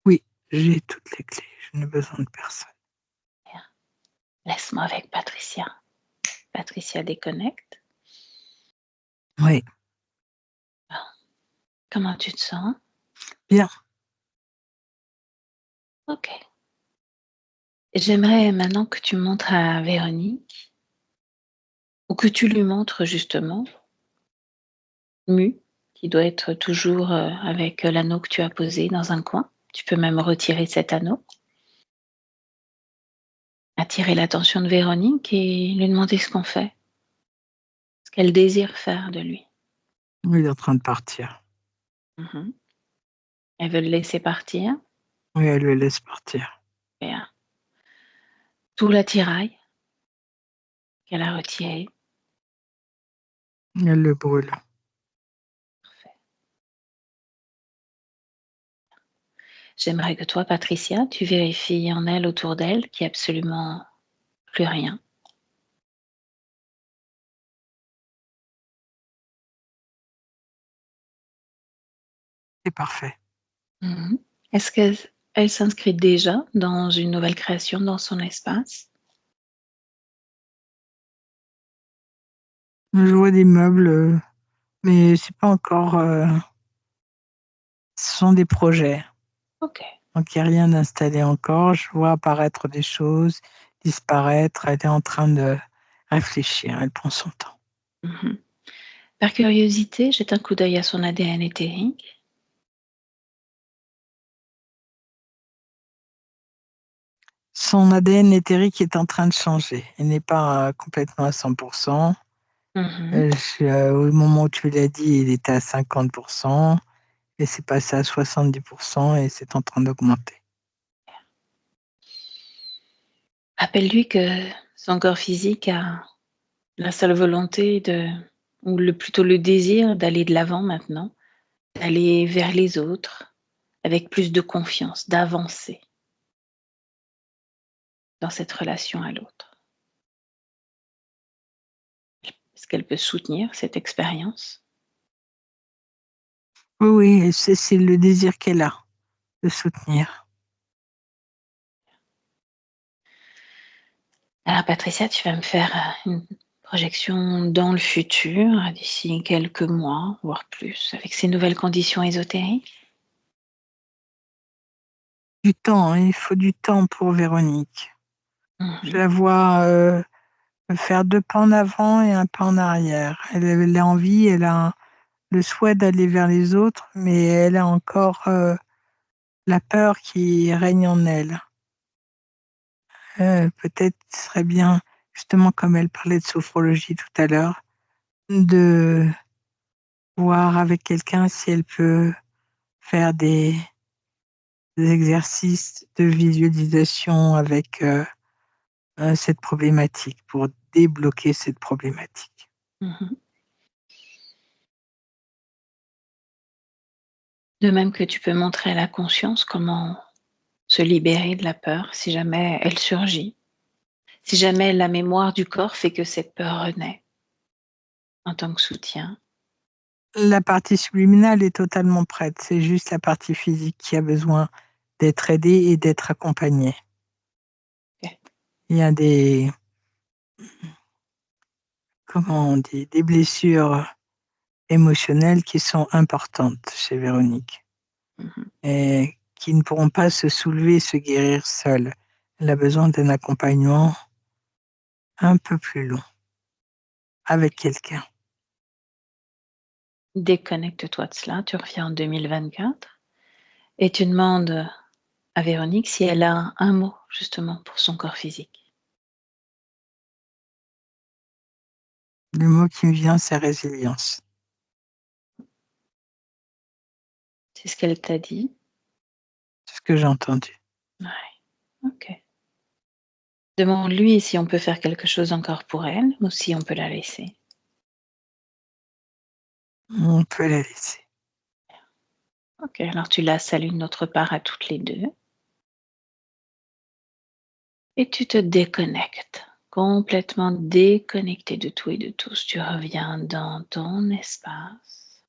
Oui, j'ai toutes les clés, je n'ai besoin de personne. Bien. Laisse-moi avec Patricia. Patricia déconnecte. Oui, Bon. Comment tu te sens? bien. Ok. J'aimerais maintenant que tu montres à Véronique, ou que tu lui montres justement, Mu, qui doit être toujours avec l'anneau que tu as posé dans un coin. Tu peux même retirer cet anneau, attirer l'attention de Véronique et lui demander ce qu'on fait, ce qu'elle désire faire de lui. Il est en train de partir. Mhm. Elle veut le laisser partir. Oui, elle le laisse partir. Bien. Tout l'attirail qu'elle a retiré. Elle le brûle. Parfait. J'aimerais que toi, Patricia, tu vérifies en elle, autour d'elle, qu'il n'y a absolument plus rien. C'est parfait. Mhm. Est-ce qu'elle s'inscrit déjà dans une nouvelle création dans son espace? Je vois des meubles, mais c'est pas encore. Ce sont des projets. Ok. Donc il n'y a rien d'installé encore. Je vois apparaître des choses, disparaître. Elle est en train de réfléchir. Elle prend son temps. Mhm. Par curiosité, jette un coup d'œil à son ADN éthérique. Son ADN éthérique est en train de changer. Il n'est pas complètement à 100%. Mhm. Au moment où tu l'as dit, il était à 50%. Et c'est passé à 70% et c'est en train d'augmenter. Rappelle-lui que son corps physique a la seule volonté ou plutôt le désir d'aller de l'avant maintenant, d'aller vers les autres avec plus de confiance, d'avancer dans cette relation à l'autre. Est-ce qu'elle peut soutenir cette expérience? Oui, oui, c'est le désir qu'elle a de soutenir. Alors Patricia, tu vas me faire une projection dans le futur, d'ici quelques mois, voire plus, avec ces nouvelles conditions ésotériques. Du temps, hein, il faut du temps pour Véronique. Je Mhm. la vois faire 2 pas en avant et un pas en arrière. Elle a envie, elle a le souhait d'aller vers les autres, mais elle a encore la peur qui règne en elle. Peut-être serait bien, justement comme elle parlait de sophrologie tout à l'heure, de voir avec quelqu'un si elle peut faire des exercices de visualisation avec cette problématique, pour débloquer cette problématique. Mhm. De même que tu peux montrer à la conscience comment se libérer de la peur si jamais elle surgit, si jamais la mémoire du corps fait que cette peur renaît en tant que soutien. La partie subliminale est totalement prête, c'est juste la partie physique qui a besoin d'être aidée et d'être accompagnée. Ok. Il y a comment on dit, des blessures émotionnelles qui sont importantes chez Véronique Mhm. et qui ne pourront pas se soulever, se guérir seules. Elle a besoin d'un accompagnement un peu plus long avec quelqu'un. Déconnecte-toi de cela, tu reviens en 2024 et tu demandes à Véronique si elle a un mot justement pour son corps physique. Le mot qui me vient, c'est résilience. C'est ce qu'elle t'a dit? C'est ce que j'ai entendu. Ouais, ok. Demande-lui si on peut faire quelque chose encore pour elle ou si on peut la laisser. On peut la laisser. Ok, alors tu la salues de notre part à toutes les deux et tu te déconnectes, complètement déconnecté de tout et de tous. Tu reviens dans ton espace,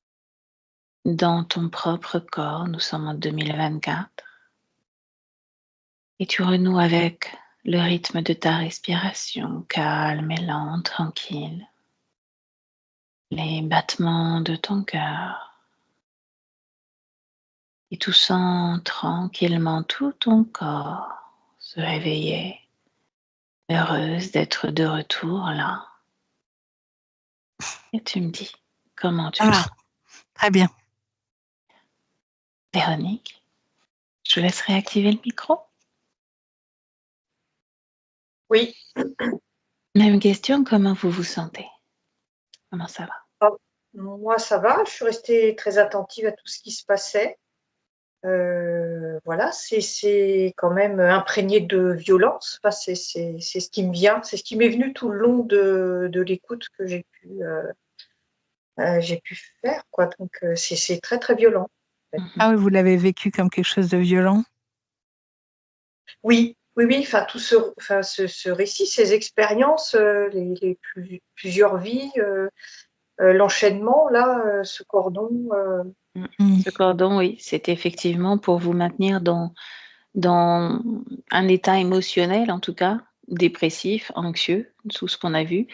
dans ton propre corps. Nous sommes en 2024 et tu renoues avec le rythme de ta respiration, calme et lent, tranquille, les battements de ton cœur. Et tu sens tranquillement tout ton corps se réveiller, heureuse d'être de retour là. Et tu me dis comment tu le Ah, sens. très bien. Véronique, je vous laisse réactiver le micro. Oui. Même question, comment vous vous sentez? Comment ça va? Ah, moi, ça va. Je suis restée très attentive à tout ce qui se passait. Voilà, c'est quand même imprégné de violence. Enfin, c'est ce qui me vient, c'est ce qui m'est venu tout le long de l'écoute que j'ai pu faire, quoi. Donc, c'est très, très violent. Ah oui, vous l'avez vécu comme quelque chose de violent? Oui, oui, oui, enfin ce récit, ces expériences, plusieurs vies, l'enchaînement là, ce cordon, Ce cordon, oui, c'était effectivement pour vous maintenir dans un état émotionnel, en tout cas, dépressif, anxieux, tout ce qu'on a vu.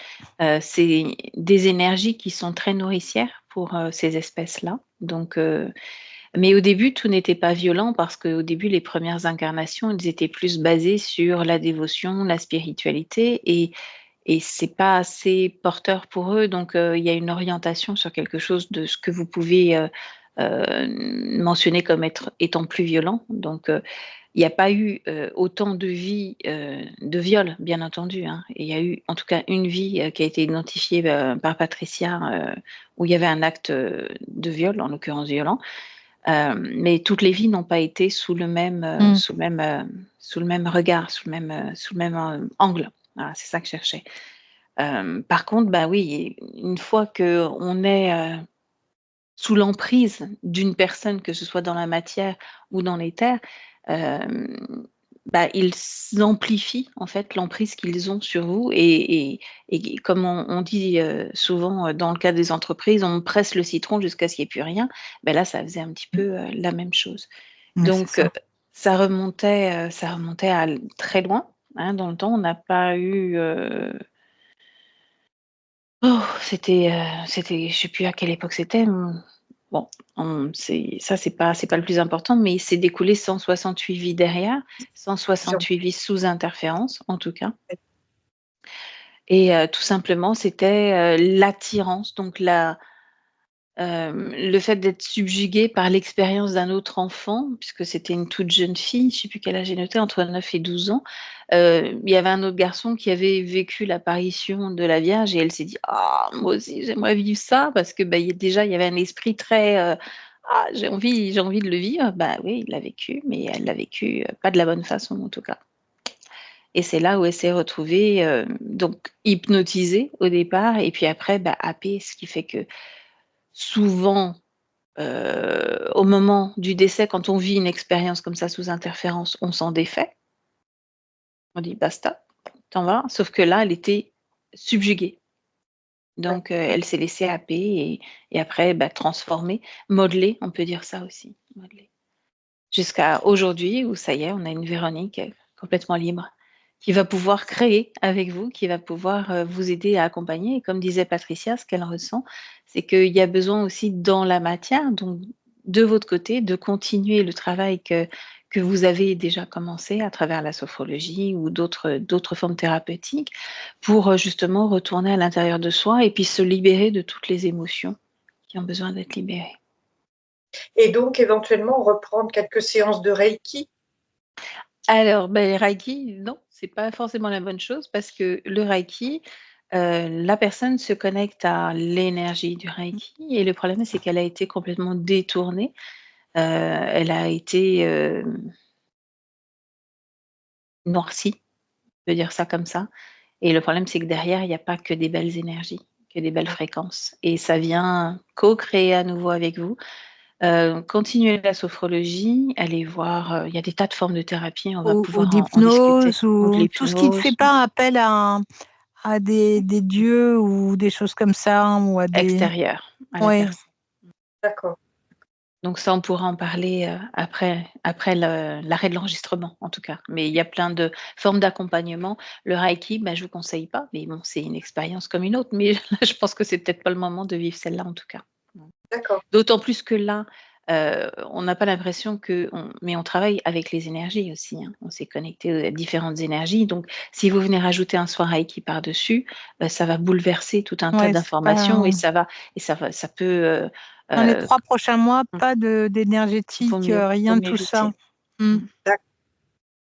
C'est des énergies qui sont très nourricières pour, ces espèces-là. Donc, mais au début, tout n'était pas violent parce qu'au début, les premières incarnations, elles étaient plus basées sur la dévotion, la spiritualité et c'est pas assez porteur pour eux. Donc, il y a une orientation sur quelque chose de ce que vous pouvez, mentionner comme étant plus violent. Donc, il n'y a pas eu, autant de vies, de viols, bien entendu, hein. Il y a eu en tout cas une vie, qui a été identifiée, par Patricia, où il y avait un acte, de viol, en l'occurrence violent. Mais toutes les vies n'ont pas été sous le même, sous le même regard, sous le même, angle. Voilà, c'est ça que je cherchais. Par contre, bah, oui, une fois qu'on est, sous l'emprise d'une personne, que ce soit dans la matière ou dans l'éther, bah, ils amplifient en fait l'emprise qu'ils ont sur vous et comme on dit, souvent, dans le cas des entreprises, on presse le citron jusqu'à ce qu'il n'y ait plus rien. Bah, là, ça faisait un petit peu, la même chose. Ouais, c'est Donc, ça. ça remontait à très loin, hein, dans le temps. On n'a pas eu, c'était je sais plus à quelle époque c'était, bon, c'est pas le plus important, mais il s'est découlé 168 vies derrière, plusieurs 168 vies sous interférence, en tout cas et tout simplement, c'était, l'attirance, donc le fait d'être subjugué par l'expérience d'un autre enfant, puisque c'était une toute jeune fille, je ne sais plus quel âge j'ai noté, entre 9 et 12 ans. Il y avait un autre garçon qui avait vécu l'apparition de la Vierge et elle s'est dit: «Ah, moi aussi j'aimerais vivre ça» parce que, bah, il y avait un esprit très, «Ah, j'ai envie de le vivre». Bah, oui, il l'a vécu, mais elle l'a vécu, pas de la bonne façon en tout cas et c'est là où elle s'est retrouvée, donc hypnotisée au départ et puis après, bah, happée, ce qui fait que souvent au moment du décès, quand on vit une expérience comme ça sous interférence, on s'en défait. On dit: «Basta, t'en vas». Sauf que là, elle était subjuguée. ouais. Donc, elle s'est laissée happer et après, bah, transformée, modelée, on peut dire ça aussi, modelée. Jusqu'à aujourd'hui où ça y est, on a une Véronique, complètement libre, qui va pouvoir créer avec vous, qui va pouvoir, vous aider à accompagner et comme disait Patricia, ce qu'elle ressent, c'est qu'il y a besoin aussi dans la matière, donc de votre côté, de continuer le travail que vous avez déjà commencé à travers la sophrologie ou d'autres formes thérapeutiques pour, justement retourner à l'intérieur de soi et puis se libérer de toutes les émotions qui ont besoin d'être libérées. Et donc éventuellement reprendre quelques séances de reiki? Alors, beh, Reiki, non, c'est pas forcément la bonne chose parce que le Reiki, la personne se connecte à l'énergie du Reiki et le problème, c'est qu'elle a été complètement détournée. Elle a été, noircie, on peut dire ça comme ça et le problème, c'est que derrière, il y a pas que des belles énergies, que des belles fréquences et ça vient co-créer à nouveau avec vous. Continuer la sophrologie, aller voir, il y a des tas de formes de thérapie, on va Ou pouvoir en discuter d'hypnose ou de ou tout ce qui ne fait l'hypnose. pas appel à des dieux ou des choses comme ça ou à des Extérieur à la ouais. personne. D'accord, Donc ça, on pourra en parler, après l'arrêt de l'enregistrement, en tout cas. Mais il y a plein de formes d'accompagnement. Le reiki, bah, je vous conseille pas, mais bon, c'est une expérience comme une autre, mais là, je pense que c'est peut-être pas le moment de vivre celle-là, en tout cas. d'accord. D'autant plus que là, on n'a pas l'impression mais on travaille avec les énergies aussi, hein. On s'est connecté à différentes énergies, donc si vous venez rajouter un soin reiki par-dessus, bah, ça va bouleverser tout un tas Ouais, c'est d'informations pas ça peut, dans les heu 3 prochains mois, mmh, pas d'énergétique, vaut rien de mieux tout ça. éviter. Mmh. Mmh,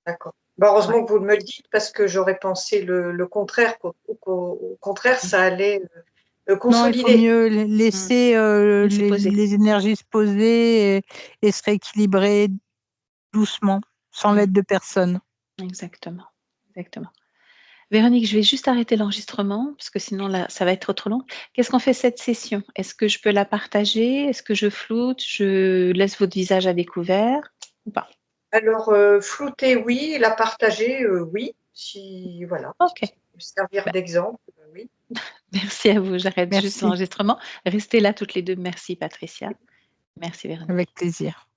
D'accord. Bah, ouais, heureusement que vous me le dites parce que j'aurais pensé le contraire, qu'au contraire, mmh, ça allait, Non, il faut consolider. mieux mmh, laisser, laissez poser. les énergies se poser et se rééquilibrer doucement, sans Mmh, l'aide de personne. exactement, exactement. Véronique, je vais juste arrêter l'enregistrement parce que sinon là, ça va être trop long. Qu'est-ce qu'on fait cette session? Est-ce que je peux la partager? Est-ce que je floute? Je laisse votre visage à découvert ou pas? Alors, flouter, oui, la partager, oui, si voilà, si Ok. ça peut servir Bah, d'exemple, oui. merci à vous. J'arrête juste Merci, l'enregistrement. Restez là toutes les deux. Merci Patricia. Merci Véronique. avec plaisir.